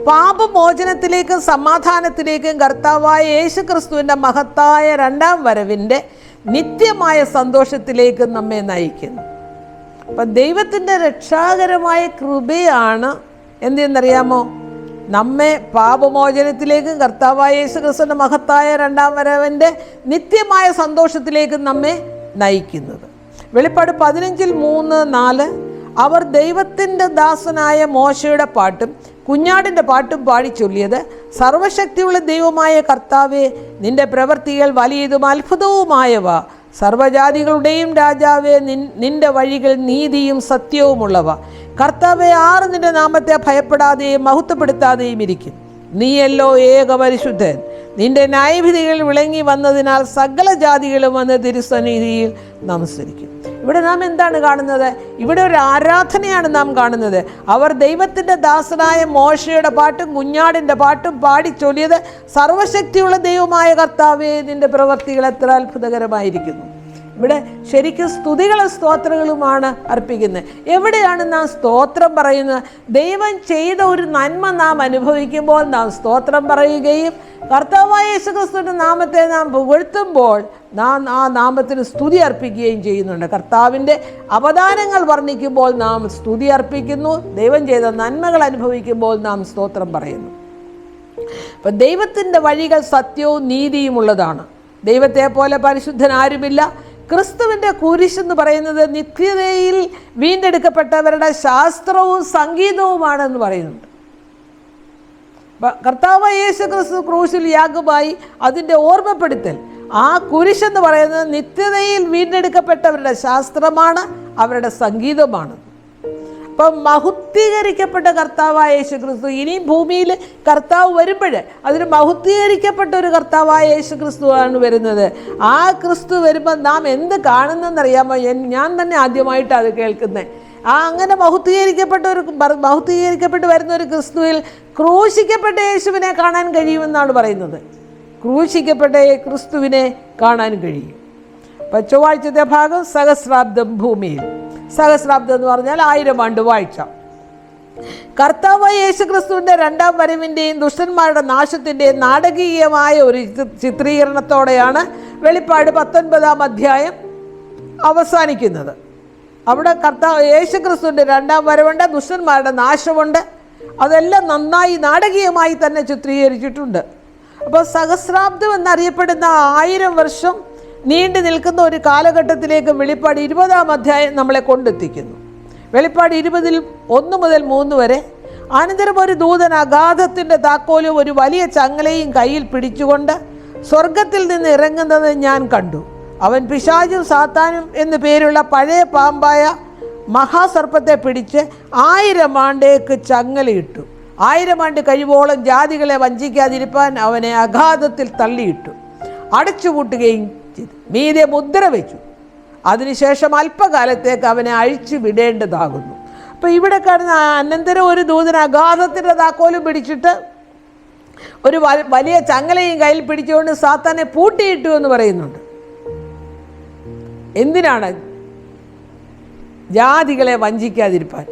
പാപമോചനത്തിലേക്കും സമാധാനത്തിലേക്കും കർത്താവായ യേശുക്രിസ്തുവിൻ്റെ മഹത്തായ രണ്ടാം വരവിൻ്റെ നിത്യമായ സന്തോഷത്തിലേക്കും നമ്മെ നയിക്കുന്നു. അപ്പം ദൈവത്തിൻ്റെ രക്ഷാകരമായ കൃപയാണ് എന്തെന്നറിയാമോ? നമ്മെ പാപമോചനത്തിലേക്കും കർത്താവായ യേശുക്രിസ്തുവിൻ്റെ മഹത്തായ രണ്ടാം വരവിൻ്റെ നിത്യമായ സന്തോഷത്തിലേക്കും നമ്മെ നയിക്കുന്നത്. വെളിപ്പാട് 15:3-4 അവർ ദൈവത്തിൻ്റെ ദാസനായ മോശയുടെ പാട്ടും കുഞ്ഞാടിൻ്റെ പാട്ടും പാടി ചൊല്ലിയത്, സർവശക്തിയുള്ള ദൈവമായ കർത്താവേ, നിന്റെ പ്രവൃത്തികൾ വലിയതും അത്ഭുതവുമായവ. സർവ്വജാതികളുടെയും രാജാവേ, നിന്റെ വഴികൾ നീതിയും സത്യവുമുള്ളവ. കർത്താവേ, ആറ് നിന്റെ നാമത്തെ ഭയപ്പെടാതെയും മഹത്വപ്പെടുത്താതെയും ഇരിക്കും. നീയല്ലോ ഏക പരിശുദ്ധൻ. നിന്റെ ന്യായവിധികൾ വിളങ്ങി വന്നതിനാൽ സകല ജാതികളും വന്ന് തിരുസന്നിധിയിൽ നമസ്കരിക്കും. ഇവിടെ നാം എന്താണ് കാണുന്നത്? ഇവിടെ ഒരു ആരാധനയാണ് നാം കാണുന്നത്. അവർ ദൈവത്തിൻ്റെ ദാസനായ മോശയുടെ പാട്ടും കുഞ്ഞാടിൻ്റെ പാട്ടും പാടി ചൊല്ലിയത്, സർവശക്തിയുള്ള ദൈവമായ കർത്താവേ, നിന്റെ പ്രവൃത്തികൾ എത്ര അത്ഭുതകരമായിരിക്കുന്നു. ഇവിടെ ശരിക്കും സ്തുതികളും സ്തോത്രങ്ങളുമാണ് അർപ്പിക്കുന്നത്. എവിടെയാണ് നാം സ്തോത്രം പറയുന്നത്? ദൈവം ചെയ്ത ഒരു നന്മ നാം അനുഭവിക്കുമ്പോൾ നാം സ്തോത്രം പറയുകയും കർത്താവായ യേശുക്രിസ്തുവിൻ്റെ നാമത്തെ നാം പുകഴ്ത്തുമ്പോൾ നാം ആ നാമത്തിന് സ്തുതി അർപ്പിക്കുകയും ചെയ്യുന്നുണ്ട്. കർത്താവിൻ്റെ അവദാനങ്ങൾ വർണ്ണിക്കുമ്പോൾ നാം സ്തുതി അർപ്പിക്കുന്നു. ദൈവം ചെയ്ത നന്മകൾ അനുഭവിക്കുമ്പോൾ നാം സ്തോത്രം പറയുന്നു. അപ്പം ദൈവത്തിൻ്റെ വഴികൾ സത്യവും നീതിയും ഉള്ളതാണ്. ദൈവത്തെ പോലെ പരിശുദ്ധൻ ആരുമില്ല. ക്രിസ്തുവിൻ്റെ കുരിശെന്ന് പറയുന്നത് നിത്യതയിൽ വീണ്ടെടുക്കപ്പെട്ടവരുടെ ശാസ്ത്രവും സംഗീതവുമാണെന്ന് പറയുന്നുണ്ട്. കർത്താവായ യേശു ക്രിസ്തു ക്രൂശിൽ യാഗമായി അതിൻ്റെ ഓർമ്മപ്പെടുത്തൽ. ആ കുരിശെന്ന് പറയുന്നത് നിത്യതയിൽ വീണ്ടെടുക്കപ്പെട്ടവരുടെ ശാസ്ത്രമാണ്, അവരുടെ സംഗീതമാണ്. അപ്പം മഹത്വീകരിക്കപ്പെട്ട കർത്താവായ യേശു ക്രിസ്തു ഇനിയും ഭൂമിയിൽ കർത്താവ് വരുമ്പോൾ അതിന് മഹത്വീകരിക്കപ്പെട്ട ഒരു കർത്താവായ യേശു ക്രിസ്തുവാണ് വരുന്നത്. ആ ക്രിസ്തു വരുമ്പോൾ നാം എന്ത് കാണുന്നതെന്നറിയാമോ? ഞാൻ തന്നെ ആദ്യമായിട്ടാണ് അത് കേൾക്കുന്നത്. അങ്ങനെ മഹത്വീകരിക്കപ്പെട്ട് വരുന്ന ഒരു ക്രിസ്തുവിൽ ക്രൂശിക്കപ്പെട്ട യേശുവിനെ കാണാൻ കഴിയുമെന്നാണ് പറയുന്നത്. ക്രൂശിക്കപ്പെട്ട ക്രിസ്തുവിനെ കാണാൻ കഴിയും. അപ്പം ചൊവ്വാഴ്ചത്തെ ഭാഗം സഹസ്രാബ്ദം ഭൂമിയിൽ. സഹസ്രാബ്ദം എന്ന് പറഞ്ഞാൽ 1000 ആണ്ട് വാഴ്ച. കർത്താവായ യേശു ക്രിസ്തുവിൻ്റെ രണ്ടാം വരവിൻ്റെയും ദുഷ്ടന്മാരുടെ നാശത്തിൻ്റെയും നാടകീയമായ ഒരു ചിത്രീകരണത്തോടെയാണ് വെളിപ്പാട് 19-ാം അധ്യായം അവസാനിക്കുന്നത്. അവിടെ കർത്താവ് യേശു ക്രിസ്തുവിൻ്റെ രണ്ടാം വരവുണ്ട്, ദുഷ്ടന്മാരുടെ നാശമുണ്ട്. അതെല്ലാം നന്നായി നാടകീയമായി തന്നെ ചിത്രീകരിച്ചിട്ടുണ്ട്. അപ്പോൾ സഹസ്രാബ്ദം എന്നറിയപ്പെടുന്ന 1000 വർഷം നീണ്ടു നിൽക്കുന്ന ഒരു കാലഘട്ടത്തിലേക്ക് വെളിപ്പാട് 20-ാം അധ്യായം നമ്മളെ കൊണ്ടെത്തിക്കുന്നു. വെളിപ്പാട് 20-ൽ 1 മുതൽ 3 വരെ. അനന്തരം ഒരു ദൂതൻ അഗാധത്തിൻ്റെ താക്കോലും ഒരു വലിയ ചങ്ങലയും കയ്യിൽ പിടിച്ചുകൊണ്ട് സ്വർഗത്തിൽ നിന്ന് ഇറങ്ങുന്നത് ഞാൻ കണ്ടു. അവൻ പിശാചും സാത്താനും എന്നു പേരുള്ള പഴയ പാമ്പായ മഹാസർപ്പത്തെ പിടിച്ച് 1000 ആണ്ടേക്ക് ചങ്ങലയിട്ടു. 1000 ആണ്ട് കഴിവോളം ജാതികളെ വഞ്ചിക്കാതിരിപ്പാൻ അവനെ അഗാധത്തിൽ തള്ളിയിട്ടു, അടച്ചുപൂട്ടുകയും ചെയ്തു. മീതെ മുദ്ര വെച്ചു. അതിനുശേഷം അല്പകാലത്തേക്ക് അവനെ അഴിച്ചു വിടേണ്ടതാകുന്നു. അപ്പോൾ ഇവിടെ കാണുന്ന അനന്തരം ഒരു ദൂതൻ അഗാധത്തിൻ്റെ താക്കോലും പിടിച്ചിട്ട് ഒരു വലിയ ചങ്ങലയും കയ്യിൽ പിടിച്ചുകൊണ്ട് സാത്താനെ പൂട്ടിയിട്ടു എന്ന് പറയുന്നുണ്ട്. എന്തിനാണ്? ജാതികളെ വഞ്ചിക്കാതിരിപ്പാൻ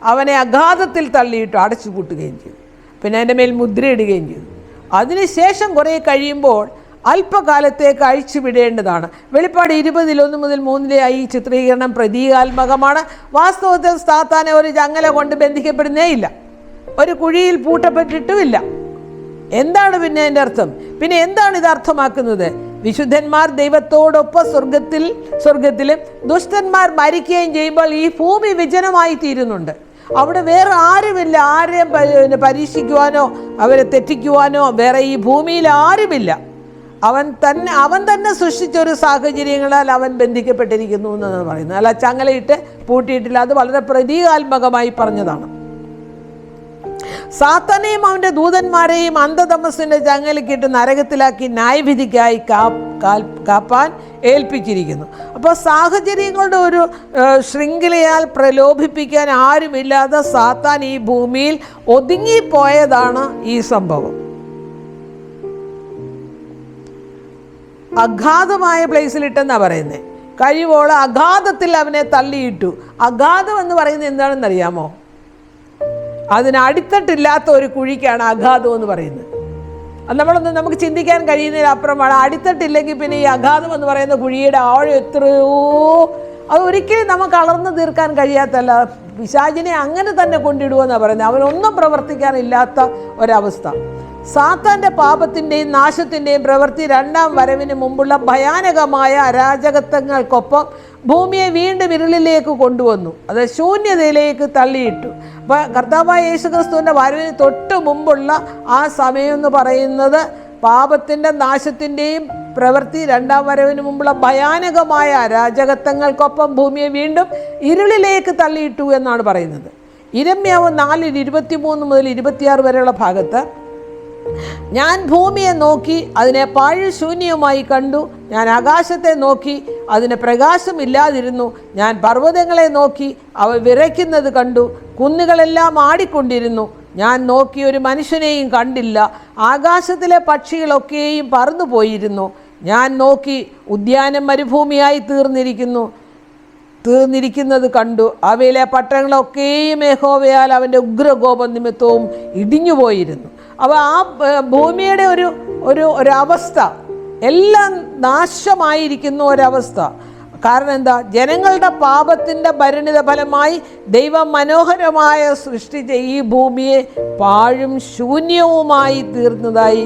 അവനെ അഗാധത്തിൽ തള്ളിയിട്ട് അടച്ചുപൂട്ടുകയും ചെയ്തു. പിന്നെ അതിൻ്റെ മേൽ മുദ്രയിടുകയും ചെയ്തു. അതിനുശേഷം കുറേ കഴിയുമ്പോൾ അല്പകാലത്തേക്ക് അഴിച്ചുവിടേണ്ടതാണ്. വെളിപ്പാട് 20-ൽ 1 മുതൽ 3 ഈ ചിത്രീകരണം പ്രതീകാത്മകമാണ്. വാസ്തവത്തിൽ സാത്താനെ ഒരു ചങ്ങല കൊണ്ട് ബന്ധിക്കപ്പെടുന്നേ ഇല്ല, ഒരു കുഴിയിൽ പൂട്ടപ്പെട്ടിട്ടുമില്ല. എന്താണ് പിന്നെ അതിൻ്റെ അർത്ഥം? പിന്നെ എന്താണ് ഇത് അർത്ഥമാക്കുന്നത്? വിശുദ്ധന്മാർ ദൈവത്തോടൊപ്പം സ്വർഗത്തിലും ദുഷ്ടന്മാർ മരിക്കുകയും ചെയ്യുമ്പോൾ ഈ ഭൂമി വിജനമായി തീരുന്നുണ്ട്. അവിടെ വേറെ ആരുമില്ല. ആരെയും പരീക്ഷിക്കുവാനോ അവരെ തെറ്റിക്കുവാനോ വേറെ ഈ ഭൂമിയിൽ ആരുമില്ല. അവൻ തന്നെ സൃഷ്ടിച്ചൊരു സാഹചര്യങ്ങളാൽ അവൻ ബന്ധിക്കപ്പെട്ടിരിക്കുന്നു എന്നാണ് പറയുന്നത്. അല്ല ചങ്ങലയിട്ട് പൂട്ടിയിട്ടില്ല. അത് വളരെ പ്രതീകാത്മകമായി പറഞ്ഞതാണ്. സാത്താനെയും അവൻ്റെ ദൂതന്മാരെയും അന്ധതമസിൻ്റെ ചങ്ങലക്കിട്ട് നരകത്തിലാക്കി ന്യായവിധിക്കായി കാപ്പാൻ ഏൽപ്പിച്ചിരിക്കുന്നു. അപ്പോൾ സാഹചര്യങ്ങളുടെ ഒരു ശൃംഖലയാൽ പ്രലോഭിപ്പിക്കാൻ ആരുമില്ലാതെ സാത്താൻ ഈ ഭൂമിയിൽ ഒതുങ്ങിപ്പോയതാണ് ഈ സംഭവം. അഗാധമായ പ്ലേസിലിട്ടെന്നാണ് പറയുന്നത്. കഴിവോളം അഗാധത്തിൽ അവനെ തള്ളിയിട്ടു. അഗാധം എന്ന് പറയുന്നത് എന്താണെന്നറിയാമോ? അതിന് അടിത്തട്ടില്ലാത്ത ഒരു കുഴിക്കാണ് അഗാധം എന്ന് പറയുന്നത്. അത് നമുക്ക് ചിന്തിക്കാൻ കഴിയുന്നതിനപ്പുറമാണ്. അടിത്തട്ടില്ലെങ്കിൽ പിന്നെ ഈ അഗാധം എന്ന് പറയുന്ന കുഴിയുടെ ആഴം എത്രയോ, അത് ഒരിക്കലും നമുക്ക് അളർന്നു തീർക്കാൻ കഴിയാത്തല്ല. പിശാചിനെ അങ്ങനെ തന്നെ കൊണ്ടിടുമെന്നാണ് പറയുന്നത്. അവനൊന്നും പ്രവർത്തിക്കാനില്ലാത്ത ഒരവസ്ഥ. സാത്താൻ്റെ പാപത്തിൻ്റെയും നാശത്തിൻ്റെയും പ്രവൃത്തി രണ്ടാം വരവിന് മുമ്പുള്ള ഭയാനകമായ അരാജകത്വങ്ങൾക്കൊപ്പം ഭൂമിയെ വീണ്ടും ഇരുളിലേക്ക് കൊണ്ടുവന്നു. അത് ശൂന്യതയിലേക്ക് തള്ളിയിട്ടു. അപ്പോൾ കർത്താവായ യേശു ക്രിസ്തുവിൻ്റെ വരവിന് തൊട്ട് മുമ്പുള്ള ആ സമയം എന്ന് പറയുന്നത് പാപത്തിൻ്റെ നാശത്തിൻ്റെയും പ്രവൃത്തി രണ്ടാം വരവിന് മുമ്പുള്ള ഭയാനകമായ അരാജകത്വങ്ങൾക്കൊപ്പം ഭൂമിയെ വീണ്ടും ഇരുളിലേക്ക് തള്ളിയിട്ടു എന്നാണ് പറയുന്നത്. ഇരമ്യാവ് 4:23 മുതൽ 26 വരെയുള്ള ഭാഗത്ത്, ഞാൻ ഭൂമിയെ നോക്കി അതിനെ പാഴ്ശൂന്യമായി കണ്ടു. ഞാൻ ആകാശത്തെ നോക്കി അതിന് പ്രകാശമില്ലാതിരുന്നു. ഞാൻ പർവ്വതങ്ങളെ നോക്കി അവ വിറയ്ക്കുന്നത് കണ്ടു. കുന്നുകളെല്ലാം ആടിക്കൊണ്ടിരുന്നു. ഞാൻ നോക്കി ഒരു മനുഷ്യനെയും കണ്ടില്ല. ആകാശത്തിലെ പക്ഷികളൊക്കെയും പറന്നു പോയിരുന്നു. ഞാൻ നോക്കി ഉദ്യാനം മരുഭൂമിയായി തീർന്നിരിക്കുന്നത് കണ്ടു. അവയിലെ പട്ടണങ്ങളൊക്കെയും യഹോവയാൽ അവൻ്റെ ഉഗ്രകോപം നിമിത്തവും ഇടിഞ്ഞുപോയിരുന്നു. അപ്പോൾ ആ ഭൂമിയുടെ ഒരവസ്ഥ, എല്ലാം നാശമായിരിക്കുന്ന ഒരവസ്ഥ. കാരണം എന്താ? ജനങ്ങളുടെ പാപത്തിൻ്റെ പരിണിത ഫലമായി ദൈവം മനോഹരമായ സൃഷ്ടിച്ച ഈ ഭൂമിയെ പാഴും ശൂന്യവുമായി തീർന്നതായി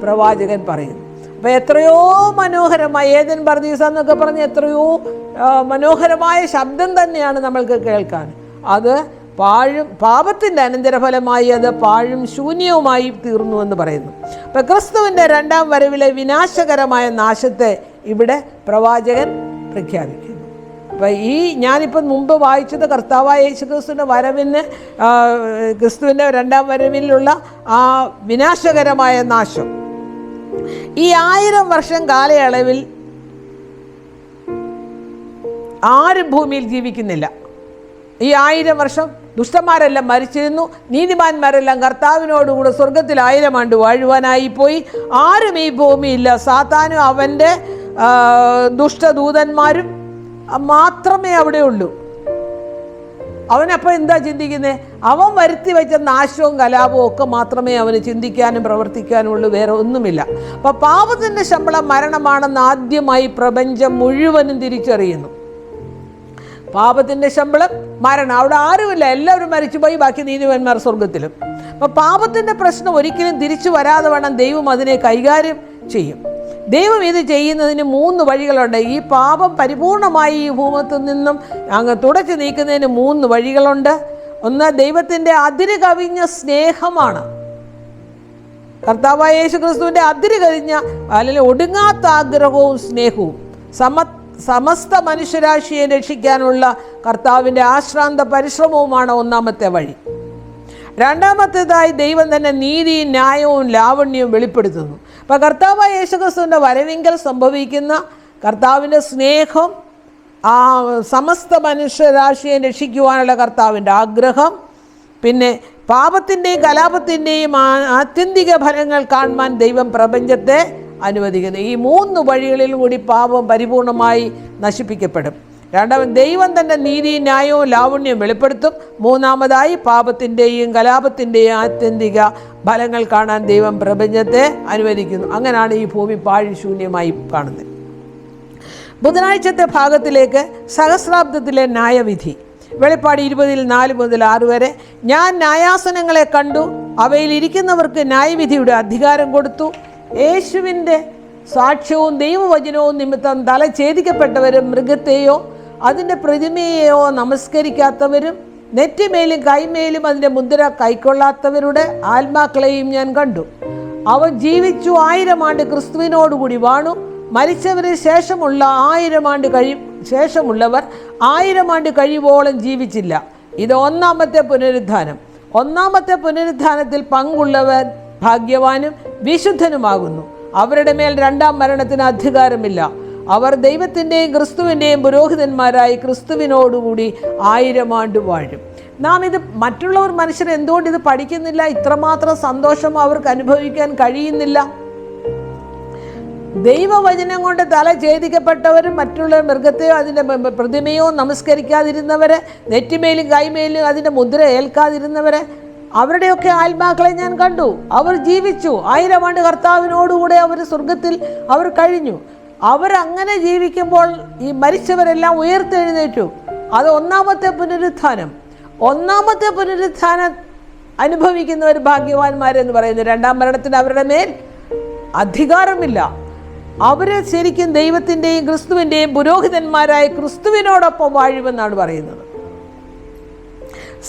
പ്രവാചകൻ പറയുന്നു. അപ്പോൾ എത്രയോ മനോഹരമായി, ഏദൻ പർദീസ എന്നൊക്കെ പറഞ്ഞ് എത്രയോ മനോഹരമായ ശബ്ദം തന്നെയാണ് നമ്മൾക്ക് കേൾക്കാൻ. അത് പാപത്തിൻ്റെ അനന്തരഫലമായി അത് പാഴും ശൂന്യവുമായി തീർന്നു എന്ന് പറയുന്നു. അപ്പം ക്രിസ്തുവിൻ്റെ രണ്ടാം വരവിലെ വിനാശകരമായ നാശത്തെ ഇവിടെ പ്രവാചകൻ പ്രഖ്യാപിക്കുന്നു. അപ്പം ഞാനിപ്പം മുമ്പ് വായിച്ചത് കർത്താവായ യേശു ക്രിസ്തുവിൻ്റെ വരവിന്, ക്രിസ്തുവിൻ്റെ രണ്ടാം വരവിലുള്ള ആ വിനാശകരമായ നാശം, ഈ 1000 വർഷം കാലയളവിൽ ആരും ഭൂമിയിൽ ജീവിക്കുന്നില്ല. ഈ 1000 വർഷം ദുഷ്ടന്മാരെല്ലാം മരിച്ചിരുന്നു, നീതിമാന്മാരെല്ലാം കർത്താവിനോടുകൂടെ സ്വർഗത്തിൽ 1000 ആണ്ട് വാഴുവാനായിപ്പോയി. ആരും ഈ ഭൂമിയില്ല. സാത്താനും അവൻ്റെ ദുഷ്ടദൂതന്മാരും മാത്രമേ അവിടെ ഉള്ളൂ. അവനപ്പോൾ എന്താ ചിന്തിക്കുന്നത്? അവൻ വരുത്തി വെച്ച നാശവും കലാപവും ഒക്കെ മാത്രമേ അവന് ചിന്തിക്കാനും പ്രവർത്തിക്കാനും ഉള്ളൂ, വേറെ ഒന്നുമില്ല. അപ്പം പാപത്തിൻ്റെ ശമ്പളം മരണമാണെന്ന് ആദ്യമായി പ്രപഞ്ചം മുഴുവനും തിരിച്ചറിയുന്നു. പാപത്തിൻ്റെ ശമ്പളം മരണം. അവിടെ ആരുമില്ല, എല്ലാവരും മരിച്ചുപോയി, ബാക്കി നീതിമാന്മാർ സ്വർഗത്തിലും. അപ്പം പാപത്തിൻ്റെ പ്രശ്നം ഒരിക്കലും തിരിച്ചു വരാതെ വേണം ദൈവം അതിനെ കൈകാര്യം ചെയ്യും. ദൈവം ഇത് ചെയ്യുന്നതിന് 3 വഴികളുണ്ട്. ഈ പാപം പരിപൂർണമായി ഈ ഭൂമത്തിൽ നിന്നും അങ്ങ് തുടച്ചു നീക്കുന്നതിന് 3 വഴികളുണ്ട്. ഒന്ന്, ദൈവത്തിൻ്റെ അതിര് കവിഞ്ഞ സ്നേഹമാണ്. കർത്താവായ യേശു ക്രിസ്തുവിൻ്റെ അതിര് കവിഞ്ഞ, അല്ലെങ്കിൽ ഒടുങ്ങാത്ത ആഗ്രഹവും സ്നേഹവും, സമസ്ത മനുഷ്യരാശിയെ രക്ഷിക്കാനുള്ള കർത്താവിൻ്റെ ആശ്രാന്ത പരിശ്രമവുമാണ് ഒന്നാമത്തെ വഴി. രണ്ടാമത്തേതായി ദൈവം തന്നെ നീതിയും ന്യായവും ലാവണ്യവും വെളിപ്പെടുത്തുന്നു. അപ്പോൾ കർത്താവായ യേശു ക്രിസ്തുവിൻ്റെ വരവിങ്കൽ സംഭവിക്കുന്ന കർത്താവിൻ്റെ സ്നേഹം, ആ സമസ്ത മനുഷ്യരാശിയെ രക്ഷിക്കുവാനുള്ള കർത്താവിൻ്റെ ആഗ്രഹം, പിന്നെ പാപത്തിൻ്റെയും കലാപത്തിൻ്റെയും ആത്യന്തിക ഫലങ്ങൾ കാണുവാൻ ദൈവം പ്രപഞ്ചത്തെ അനുവദിക്കുന്നു. ഈ 3 വഴികളിലും കൂടി പാപം പരിപൂർണമായി നശിപ്പിക്കപ്പെടും. രണ്ടാമത് ദൈവം തൻ്റെ നീതിയും ന്യായവും ലാവണ്യവും വെളിപ്പെടുത്തും. മൂന്നാമതായി പാപത്തിൻ്റെയും കലാപത്തിൻ്റെയും ആത്യന്തിക ഫലങ്ങൾ കാണാൻ ദൈവം പ്രപഞ്ചത്തെ അനുവദിക്കുന്നു. അങ്ങനെയാണ് ഈ ഭൂമി പാഴ്ശൂന്യമായി കാണുന്നത്. ബുധനാഴ്ചത്തെ ഭാഗത്തിലേക്ക് സഹസ്രാബ്ദത്തിലെ ന്യായവിധി. വെളിപ്പാട് 20:4-6 വരെ. ഞാൻ ന്യായാസനങ്ങളെ കണ്ടു, അവയിൽ ഇരിക്കുന്നവർക്ക് ന്യായവിധിയുടെ അധികാരം കൊടുത്തു. യേശുവിൻ്റെ സാക്ഷ്യവും ദൈവവചനവും നിമിത്തം തല ഛേദിക്കപ്പെട്ടവരും മൃഗത്തെയോ അതിൻ്റെ പ്രതിമയെയോ നമസ്കരിക്കാത്തവരും നെറ്റിമേലും കൈമേലും അതിൻ്റെ മുദ്ര കൈക്കൊള്ളാത്തവരുടെ ആത്മാക്കളെയും ഞാൻ കണ്ടു. അവർ ജീവിച്ചു 1000 ആണ്ട് ക്രിസ്തുവിനോടുകൂടി വാണു. മരിച്ചവരിൽ ശേഷമുള്ള 1000 ആണ്ട് ശേഷമുള്ളവർ 1000 ആണ്ട് കഴിയുവോളം ജീവിച്ചില്ല. ഇത് ഒന്നാമത്തെ പുനരുത്ഥാനം. ഒന്നാമത്തെ പുനരുത്ഥാനത്തിൽ പങ്കുള്ളവർ ഭാഗ്യവാനും വിശുദ്ധനുമാകുന്നു. അവരുടെ മേൽ രണ്ടാം മരണത്തിന് അധികാരമില്ല. അവർ ദൈവത്തിൻ്റെയും ക്രിസ്തുവിൻ്റെയും പുരോഹിതന്മാരായി ക്രിസ്തുവിനോടുകൂടി 1000 ആണ്ട് വാഴും. നാം ഇത് മറ്റുള്ളവർ മനുഷ്യർ എന്തുകൊണ്ട് ഇത് പഠിക്കുന്നില്ല? ഇത്രമാത്രം സന്തോഷം അവർക്ക് അനുഭവിക്കാൻ കഴിയുന്നില്ല. ദൈവവചനം കൊണ്ട് തല ഛേദിക്കപ്പെട്ടവരും മറ്റുള്ള മൃഗത്തെയോ അതിൻ്റെ പ്രതിമയോ നമസ്കരിക്കാതിരുന്നവരെ, നെറ്റിമേലും കൈമേലും അതിൻ്റെ മുദ്ര ഏൽക്കാതിരുന്നവരെ, അവരുടെയൊക്കെ ആത്മാക്കളെ ഞാൻ കണ്ടു. അവർ ജീവിച്ചു 1000 ആണ്ട് കർത്താവിനോടുകൂടെ അവർ സ്വർഗത്തിൽ അവർ കഴിഞ്ഞു. അവരങ്ങനെ ജീവിക്കുമ്പോൾ ഈ മരിച്ചവരെല്ലാം ഉയർത്തെഴുന്നേറ്റു. അത് ഒന്നാമത്തെ പുനരുത്ഥാനം. ഒന്നാമത്തെ പുനരുത്ഥാനം അനുഭവിക്കുന്നവർ ഭാഗ്യവാന്മാരെന്ന് പറയുന്നു. രണ്ടാം മരണത്തിന് അവരുടെ മേൽ അധികാരമില്ല. അവർ ശരിക്കും ദൈവത്തിൻ്റെയും ക്രിസ്തുവിൻ്റെയും പുരോഹിതന്മാരായ ക്രിസ്തുവിനോടൊപ്പം വാഴുമെന്നാണ് പറയുന്നത്.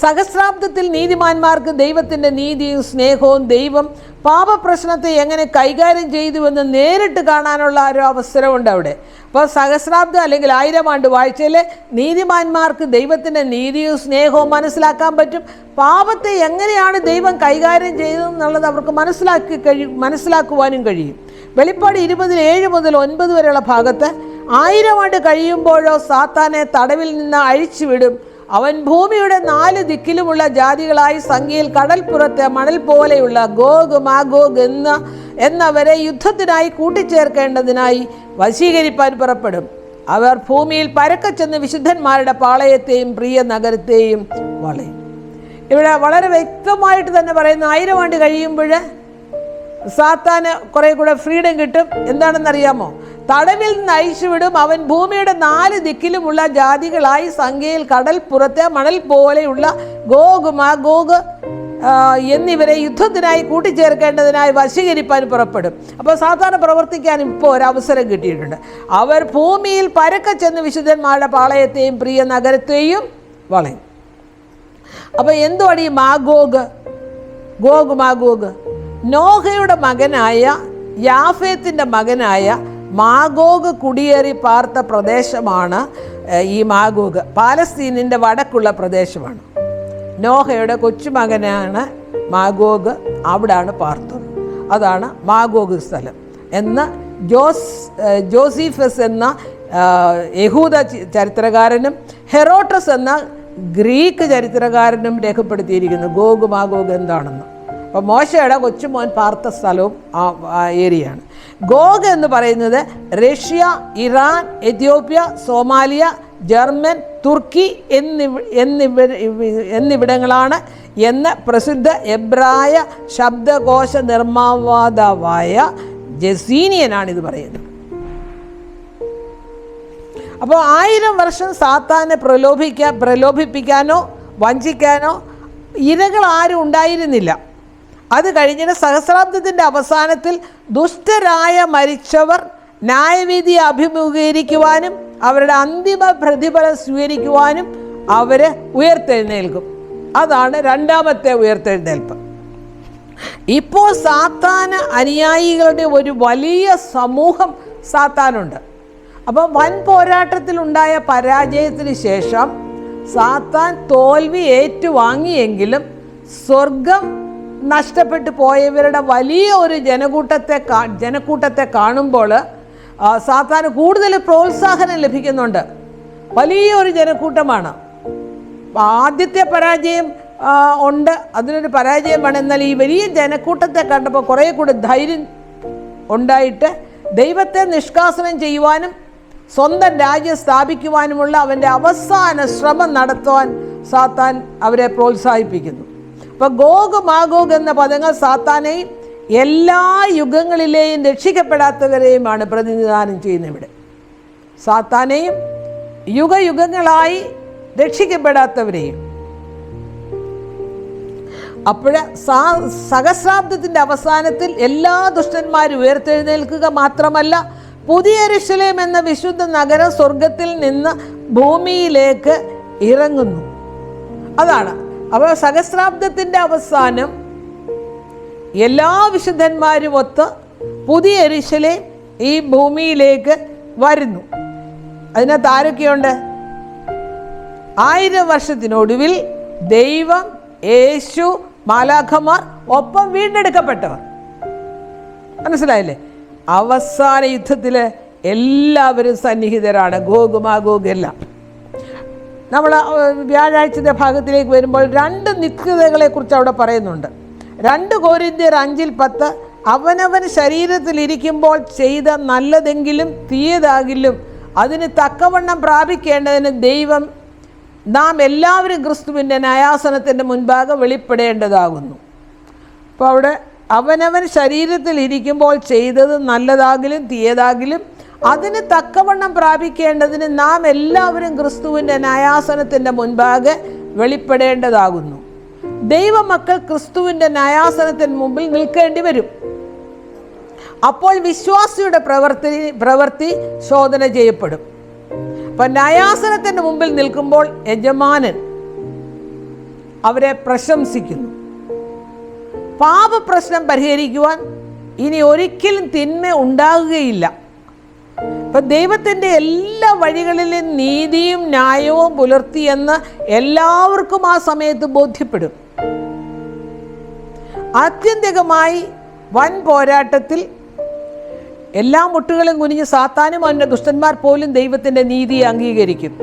സഹസ്രാബ്ദത്തിൽ നീതിമാന്മാർക്ക് ദൈവത്തിൻ്റെ നീതിയും സ്നേഹവും ദൈവം പാപപ്രശ്നത്തെ എങ്ങനെ കൈകാര്യം ചെയ്തുവെന്ന് നേരിട്ട് കാണാനുള്ള ഒരു അവസരമുണ്ട് അവിടെ. അപ്പോൾ സഹസ്രാബ്ദം അല്ലെങ്കിൽ 1000 ആണ്ട് വാഴ്ചയിൽ നീതിമാന്മാർക്ക് ദൈവത്തിൻ്റെ നീതിയും സ്നേഹവും മനസ്സിലാക്കാൻ പറ്റും. പാപത്തെ എങ്ങനെയാണ് ദൈവം കൈകാര്യം ചെയ്തതെന്നുള്ളത് അവർക്ക് മനസ്സിലാക്കുവാനും കഴിയും. വെളിപ്പാട് 20:7-9 വരെയുള്ള ഭാഗത്ത് 1000 ആണ്ട് കഴിയുമ്പോഴോ സാത്താനെ തടവിൽ നിന്ന് അഴിച്ചുവിടും. അവൻ ഭൂമിയുടെ 4 ദിക്കിലുമുള്ള ജാതികളായി സംഖ്യയിൽ കടൽപ്പുറത്തെ മണൽ പോലെയുള്ള ഗോഗ് മാഗോഗ് എന്നവരെ യുദ്ധത്തിനായി കൂട്ടിച്ചേർക്കേണ്ടതിനായി വശീകരിപ്പാൻ പുറപ്പെടും. അവർ ഭൂമിയിൽ പരക്കെ ചെന്ന് വിശുദ്ധന്മാരുടെ പാളയത്തെയും പ്രിയ നഗരത്തെയും വളയും. ഇവിടെ വളരെ വ്യക്തമായിട്ട് തന്നെ പറയുന്നു, 1000 ആണ്ട് കഴിയുമ്പോൾ സാത്താന് കുറെ കൂടെ ഫ്രീഡം കിട്ടും. എന്താണെന്നറിയാമോ? തടവിൽ നിന്ന് അഴിച്ചുവിടും. അവൻ ഭൂമിയുടെ 4 ദിക്കിലുമുള്ള ജാതികളായി സംഖ്യയിൽ കടൽപ്പുറത്തെ മണൽ പോലെയുള്ള ഗോഗ് മാഗോഗ് എന്നിവരെ യുദ്ധത്തിനായി കൂട്ടിച്ചേർക്കേണ്ടതിനായി വശീകരിപ്പാൻ പുറപ്പെടും. അപ്പോൾ സാധാരണ പ്രവർത്തിക്കാൻ ഇപ്പോൾ ഒരവസരം കിട്ടിയിട്ടുണ്ട്. അവർ ഭൂമിയിൽ പരക്കെ ചെന്ന് വിശുദ്ധന്മാരുടെ പാളയത്തെയും പ്രിയ നഗരത്തെയും വളയും. അപ്പോൾ എന്തുവാണ് ഈ മാഗോഗ്, ഗോഗ് മാഗോഗ്? നോഹയുടെ മകനായ യാഫേത്തിൻ്റെ മകനായ മാഗോഗ് കുടിയേറി പാർത്ത പ്രദേശമാണ് ഈ മാഗോഗ്. പാലസ്തീനിൻ്റെ വടക്കുള്ള പ്രദേശമാണ്. നോഹയുടെ കൊച്ചുമകനാണ് മാഗോഗ്. അവിടാണ് പാർത്തത്. അതാണ് മാഗോഗ് സ്ഥലം എന്ന് ജോസീഫസ് എന്ന യഹൂദ ചരിത്രകാരനും ഹെറോട്ടസ് എന്ന ഗ്രീക്ക് ചരിത്രകാരനും രേഖപ്പെടുത്തിയിരിക്കുന്നു ഗോഗ് മാഗോഗ് എന്താണെന്ന്. അപ്പോൾ മോശയുടെ കൊച്ചുമോൻ പാർത്ത സ്ഥലവും ആ ഏരിയയാണ്. ഗോഗ് എന്ന് പറയുന്നത് Russia, Iran, Ethiopia, Somalia, German, തുർക്കി എന്നിവിടങ്ങളാണ് എന്ന് പ്രസിദ്ധ എബ്രായ ശബ്ദകോശ നിർമ്മാതാവായ ജസീനിയനാണ് ഇത് പറയുന്നത്. അപ്പോൾ 1000 വർഷം സാത്താനെ പ്രലോഭിപ്പിക്കാനോ വഞ്ചിക്കാനോ ഇരകൾ ആരും ഉണ്ടായിരുന്നില്ല. അത് കഴിഞ്ഞിട്ട് സഹസ്രാബ്ദത്തിൻ്റെ അവസാനത്തിൽ ദുഷ്ടരായ മരിച്ചവർ ന്യായവിധിയെ അഭിമുഖീകരിക്കുവാനും അവരുടെ അന്തിമ പ്രതിഫലം സ്വീകരിക്കുവാനും അവർ ഉയർത്തെഴുന്നേൽക്കും. അതാണ് രണ്ടാമത്തെ ഉയർത്തെഴുന്നേൽപ്പ്. ഇപ്പോൾ സാത്താന് അനുയായികളുടെ ഒരു വലിയ സമൂഹം സാത്താനുണ്ട്. അപ്പോൾ വൻ പോരാട്ടത്തിലുണ്ടായ പരാജയത്തിന് ശേഷം സാത്താൻ തോൽവി ഏറ്റുവാങ്ങിയെങ്കിലും സ്വർഗം നഷ്ടപ്പെട്ടു പോയവരുടെ വലിയ ഒരു ജനക്കൂട്ടത്തെ കാണുമ്പോൾ സാത്താന് കൂടുതൽ പ്രോത്സാഹനം ലഭിക്കുന്നുണ്ട്. വലിയൊരു ജനക്കൂട്ടമാണ്. ആദ്യത്തെ പരാജയം ഉണ്ട്, അതിനൊരു പരാജയമാണ്. എന്നാൽ ഈ വലിയ ജനക്കൂട്ടത്തെ കണ്ടപ്പോൾ കുറേ കൂടി ധൈര്യം ഉണ്ടായിട്ട് ദൈവത്തെ നിഷ്കാസനം ചെയ്യുവാനും സ്വന്തം രാജ്യം സ്ഥാപിക്കുവാനുമുള്ള അവൻ്റെ അവസാന ശ്രമം നടത്തുവാൻ സാത്താൻ അവരെ പ്രോത്സാഹിപ്പിക്കുന്നു. അപ്പോൾ ഗോഗ് മാഗോഗ് എന്ന പദങ്ങൾ സാത്താനെയും എല്ലാ യുഗങ്ങളിലെയും രക്ഷിക്കപ്പെടാത്തവരെയുമാണ് പ്രതിനിധാനം ചെയ്യുന്നത്. ഇവിടെ സാത്താനെയും യുഗയുഗങ്ങളായി രക്ഷിക്കപ്പെടാത്തവരെയും. അപ്പോൾ സഹസ്രാബ്ദത്തിൻ്റെ അവസാനത്തിൽ എല്ലാ ദുഷ്ടന്മാരും ഉയർത്തെഴുന്നേൽക്കുക മാത്രമല്ല, പുതിയ യെരൂശലേം എന്ന വിശുദ്ധ നഗരം സ്വർഗത്തിൽ നിന്ന് ഭൂമിയിലേക്ക് ഇറങ്ങുന്നു. അതാണ്. അപ്പോൾ സഹസ്രാബ്ദത്തിൻ്റെ അവസാനം എല്ലാ വിശുദ്ധന്മാരും ഒത്ത് പുതിയ യെരൂശലേം ഈ ഭൂമിയിലേക്ക് വരുന്നു. അതിനകത്ത് ആരൊക്കെയുണ്ട്? 1000 വർഷത്തിനൊടുവിൽ ദൈവം, യേശു, മാലാഖമാർ, ഒപ്പം വീണ്ടെടുക്കപ്പെട്ടവർ. മനസ്സിലായില്ലേ? അവസാന യുദ്ധത്തിൽ എല്ലാവരും സന്നിഹിതരാണ്. ഗോഗ് മാഗോഗ് എല്ലാം. നമ്മൾ വ്യാഴാഴ്ചത്തെ ഭാഗത്തിലേക്ക് വരുമ്പോൾ 2 നിത്യതകളെക്കുറിച്ച് അവിടെ പറയുന്നുണ്ട്. 2 കൊരിന്ത്യർ 5:10 അവനവൻ ശരീരത്തിലിരിക്കുമ്പോൾ ചെയ്ത നല്ലതെങ്കിലും തീയതാകിലും അതിന് തക്കവണ്ണം പ്രാപിക്കേണ്ടതിന് ദൈവം നാം എല്ലാവരും ക്രിസ്തുവിൻ്റെ ന്യായാസനത്തിൻ്റെ മുൻപാകെ വെളിപ്പെടേണ്ടതാകുന്നു. അപ്പോൾ അവിടെ അവനവൻ ശരീരത്തിലിരിക്കുമ്പോൾ ചെയ്തത് നല്ലതാകിലും തീയതാകിലും അതിന് തക്കവണ്ണം പ്രാപിക്കേണ്ടതിന് നാം എല്ലാവരും ക്രിസ്തുവിൻ്റെ ന്യായാസനത്തിൻ്റെ മുൻപാകെ വെളിപ്പെടേണ്ടതാകുന്നു. ദൈവമക്കൾ ക്രിസ്തുവിൻ്റെ ന്യായാസനത്തിന് മുമ്പിൽ നിൽക്കേണ്ടി വരും. അപ്പോൾ വിശ്വാസിയുടെ പ്രവൃത്തി ശോധന ചെയ്യപ്പെടും. അപ്പം ന്യായാസനത്തിൻ്റെ മുമ്പിൽ നിൽക്കുമ്പോൾ യജമാനൻ അവരെ പ്രശംസിക്കുന്നു. പാപപ്രശ്നം പരിഹരിക്കുവാൻ ഇനി ഒരിക്കലും തിന്മ ഉണ്ടാകുകയില്ല. ഇപ്പം ദൈവത്തിൻ്റെ എല്ലാ വഴികളിലും നീതിയും ന്യായവും പുലർത്തിയെന്ന് എല്ലാവർക്കും ആ സമയത്ത് ബോധ്യപ്പെടും. ആത്യന്തികമായി വൻ പോരാട്ടത്തിൽ എല്ലാ മുട്ടുകളും കുനിഞ്ഞ് സാത്താനും അവൻ്റെ ദുഷ്ടന്മാർ പോലും ദൈവത്തിൻ്റെ നീതിയെ അംഗീകരിക്കും.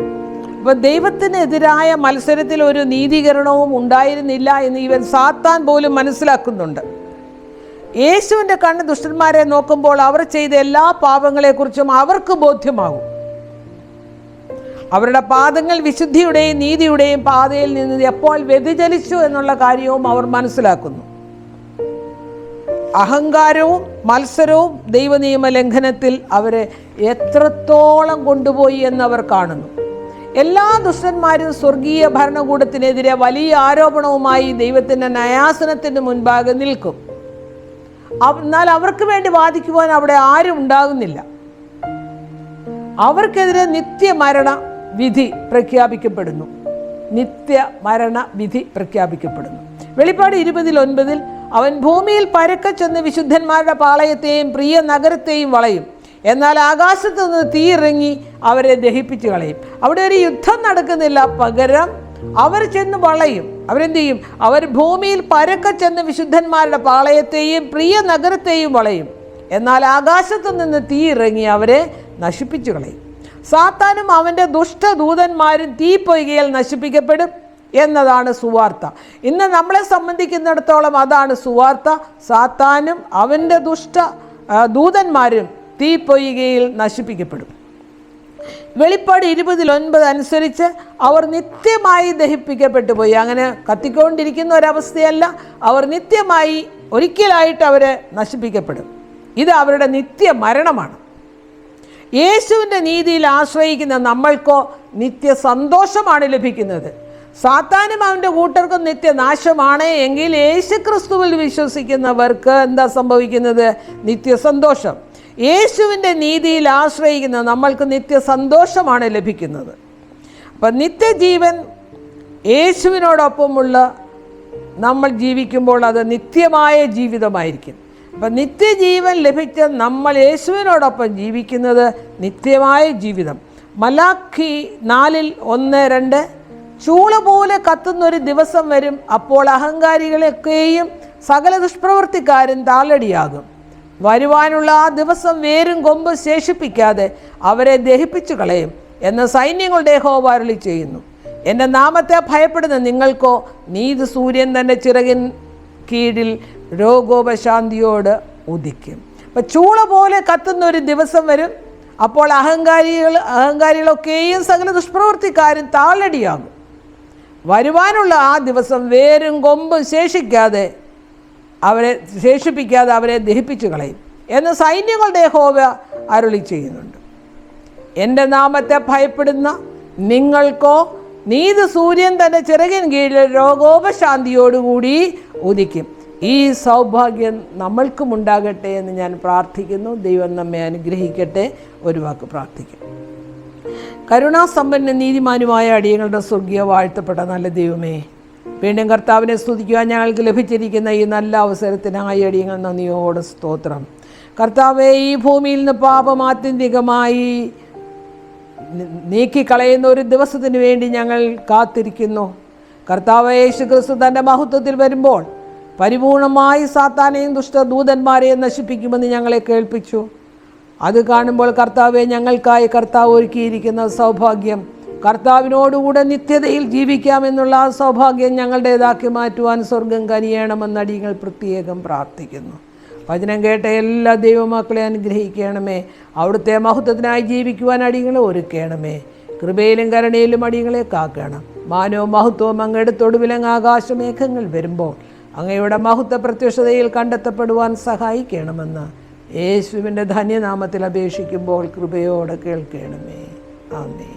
അപ്പം ദൈവത്തിനെതിരായ മത്സരത്തിൽ ഒരു നീതീകരണവും ഉണ്ടായിരുന്നില്ല എന്ന് ഇവൻ സാത്താൻ പോലും മനസ്സിലാക്കുന്നുണ്ട്. യേശുവിൻ്റെ കണ്ണ് ദുഷ്ടന്മാരെ നോക്കുമ്പോൾ അവർ ചെയ്ത എല്ലാ പാപങ്ങളെക്കുറിച്ചും അവർക്ക് ബോധ്യമാകും. അവരുടെ പാദങ്ങൾ വിശുദ്ധിയുടെയും നീതിയുടെയും പാതയിൽ നിന്ന് എപ്പോൾ വ്യതിചലിച്ചു എന്നുള്ള കാര്യവും അവർ മനസ്സിലാക്കുന്നു. അഹങ്കാരവും മത്സരവും ദൈവനിയമ ലംഘനത്തിൽ അവരെ എത്രത്തോളം കൊണ്ടുപോയി എന്നവർ കാണുന്നു. എല്ലാ ദുഷ്ടന്മാരും സ്വർഗീയ ഭരണകൂടത്തിനെതിരെ വലിയ ആരോപണവുമായി ദൈവത്തിൻ്റെ ന്യായാസനത്തിന് മുൻപാകെ നിൽക്കും. എന്നാൽ അവർക്ക് വേണ്ടി വാദിക്കുവാൻ അവിടെ ആരും ഉണ്ടാകുന്നില്ല. അവർക്കെതിരെ നിത്യമരണ വിധി പ്രഖ്യാപിക്കപ്പെടുന്നു. നിത്യമരണ വിധി പ്രഖ്യാപിക്കപ്പെടുന്നു. വെളിപ്പാട് 20:9 അവൻ ഭൂമിയിൽ പരക്കെ ചെന്ന് വിശുദ്ധന്മാരുടെ പാളയത്തെയും പ്രിയ നഗരത്തെയും വളയും. എന്നാൽ ആകാശത്തു നിന്ന് തീ ഇറങ്ങി അവരെ ദഹിപ്പിച്ചു കളയും. അവിടെ ഒരു യുദ്ധം നടക്കുന്നില്ല, പകരം അവർ ചെന്ന് വളയും. അവരെന്ത് ചെയ്യും? അവർ ഭൂമിയിൽ പരക്കെ ചെന്ന് വിശുദ്ധന്മാരുടെ പാളയത്തെയും പ്രിയ നഗരത്തെയും വളയും. എന്നാൽ ആകാശത്തു നിന്ന് തീ ഇറങ്ങി അവരെ നശിപ്പിച്ചു കളയും. സാത്താനും അവൻ്റെ ദുഷ്ടദൂതന്മാരും തീപ്പൊയ്കയിൽ നശിപ്പിക്കപ്പെടും എന്നതാണ് സുവാർത്ത. ഇന്ന് നമ്മളെ സംബന്ധിക്കുന്നിടത്തോളം അതാണ് സുവാർത്ത. സാത്താനും അവൻ്റെ ദൂതന്മാരും തീപ്പൊയ്കയിൽ നശിപ്പിക്കപ്പെടും. വെളിപ്പാട് 20:9 അനുസരിച്ച് അവർ നിത്യമായി ദഹിപ്പിക്കപ്പെട്ടു പോയി. അങ്ങനെ കത്തിക്കൊണ്ടിരിക്കുന്ന ഒരവസ്ഥയല്ല, അവർ നിത്യമായി ഒരിക്കലായിട്ട് അവർ നശിപ്പിക്കപ്പെടും. ഇത് അവരുടെ നിത്യ മരണമാണ്. യേശുവിൻ്റെ നീതിയിൽ ആശ്രയിക്കുന്ന നമ്മൾക്കോ നിത്യ സന്തോഷമാണ് ലഭിക്കുന്നത്. സാത്താനും അവൻ്റെ കൂട്ടർക്കും നിത്യനാശമാണ് എങ്കിൽ യേശുക്രിസ്തുവിൽ വിശ്വസിക്കുന്നവർക്ക് എന്താ സംഭവിക്കുന്നത്? നിത്യസന്തോഷം. യേശുവിൻ്റെ നീതിയിൽ ആശ്രയിക്കുന്ന നമ്മൾക്ക് നിത്യസന്തോഷമാണ് ലഭിക്കുന്നത്. അപ്പം നിത്യജീവൻ യേശുവിനോടൊപ്പമുള്ള നമ്മൾ ജീവിക്കുമ്പോൾ അത് നിത്യമായ ജീവിതമായിരിക്കും. അപ്പം നിത്യജീവൻ ലഭിച്ച നമ്മൾ യേശുവിനോടൊപ്പം ജീവിക്കുന്നത് നിത്യമായ ജീവിതം. മലാഖി 4:1-2 ചൂള പോലെ കത്തുന്നൊരു ദിവസം വരും, അപ്പോൾ അഹങ്കാരികളെയൊക്കെയും സകല ദുഷ്പ്രവൃത്തിക്കാരും താളടിയാകും. വരുവാനുള്ള ആ ദിവസം വേരും കൊമ്പ് ശേഷിപ്പിക്കാതെ അവരെ ദഹിപ്പിച്ചു കളയും എന്ന് സൈന്യങ്ങളുടെ യഹോവ അരുളി ചെയ്യുന്നു. എൻ്റെ നാമത്തെ ഭയപ്പെടുന്ന നിങ്ങൾക്കോ നീതി സൂര്യൻ തൻ്റെ ചിറകിൻ കീഴിൽ രോഗോപശാന്തിയോട് ഉദിക്കും. അപ്പം ചൂള പോലെ കത്തുന്ന ഒരു ദിവസം വരും, അപ്പോൾ അഹങ്കാരികളൊക്കെയും സകല ദുഷ്പ്രവൃത്തിക്കാരും താളടിയാകും. വരുവാനുള്ള ആ ദിവസം വേരും കൊമ്പും ശേഷിപ്പിക്കാതെ അവരെ ദഹിപ്പിച്ചു കളയും എന്ന് സൈന്യങ്ങളുടെ യഹോവ അരുളി ചെയ്യുന്നുണ്ട്. എൻ്റെ നാമത്തെ ഭയപ്പെടുന്ന നിങ്ങൾക്കോ നീതി സൂര്യൻ തൻ്റെ ചിറകിൻ കീഴിൽ രോഗോപശാന്തിയോടുകൂടി ഉദിക്കും. ഈ സൗഭാഗ്യം നമ്മൾക്കും ഉണ്ടാകട്ടെ എന്ന് ഞാൻ പ്രാർത്ഥിക്കുന്നു. ദൈവം നമ്മെ അനുഗ്രഹിക്കട്ടെ. ഒരു വാക്ക് പ്രാർത്ഥിക്കും. കരുണാസമ്പന്ന നീതിമാനുമായ അടിയങ്ങളുടെ സ്വർഗീയ വാഴ്ത്തപ്പെട്ട നല്ല ദൈവമേ, വീണ്ടും കർത്താവിനെ സ്തുതിക്കുവാൻ ഞങ്ങൾക്ക് ലഭിച്ചിരിക്കുന്ന ഈ നല്ല അവസരത്തിനായി അടിയങ്ങൾ നന്ദിയോടെ സ്തോത്രം. കർത്താവെ, ഈ ഭൂമിയിൽ നിന്ന് പാപം ആത്യന്തികമായി നീക്കിക്കളയുന്ന ഒരു ദിവസത്തിന് വേണ്ടി ഞങ്ങൾ കാത്തിരിക്കുന്നു. കർത്താവ് യേശുക്രിസ്തു തൻ്റെ മഹത്വത്തിൽ വരുമ്പോൾ പരിപൂർണമായി സാത്താനെയും ദുഷ്ടദൂതന്മാരെയും നശിപ്പിക്കുമെന്ന് ഞങ്ങളെ കേൾപ്പിച്ചു. അത് കാണുമ്പോൾ കർത്താവെ, ഞങ്ങൾക്കായി കർത്താവ് ഒരുക്കിയിരിക്കുന്ന സൗഭാഗ്യം, കർത്താവിനോടുകൂടെ നിത്യതയിൽ ജീവിക്കാമെന്നുള്ള ആ സൗഭാഗ്യം ഞങ്ങളുടേതാക്കി മാറ്റുവാൻ സ്വർഗം കനിയണമെന്ന് അടിയങ്ങൾ പ്രത്യേകം പ്രാർത്ഥിക്കുന്നു. വചനം കേട്ട എല്ലാ ദൈവമക്കളെ അനുഗ്രഹിക്കണമേ. അവിടുത്തെ മഹത്വത്തിനായി ജീവിക്കുവാൻ അടിയങ്ങളെ ഒരുക്കണമേ. കൃപയിലും കരുണയിലും അടിയങ്ങളെ കാക്കണം. മാനവും മഹത്വവും അങ്ങയുടെ തൊടുവിലങ്ങ് ആകാശമേഘങ്ങൾ വരുമ്പോൾ അങ്ങയുടെ മഹത്വ പ്രത്യക്ഷതയിൽ കണ്ടെത്തപ്പെടുവാൻ സഹായിക്കണമെന്ന് യേശുവിൻ്റെ ധന്യനാമത്തിൽ അപേക്ഷിക്കുമ്പോൾ കൃപയോടെ കേൾക്കണമേ. ആമേൻ.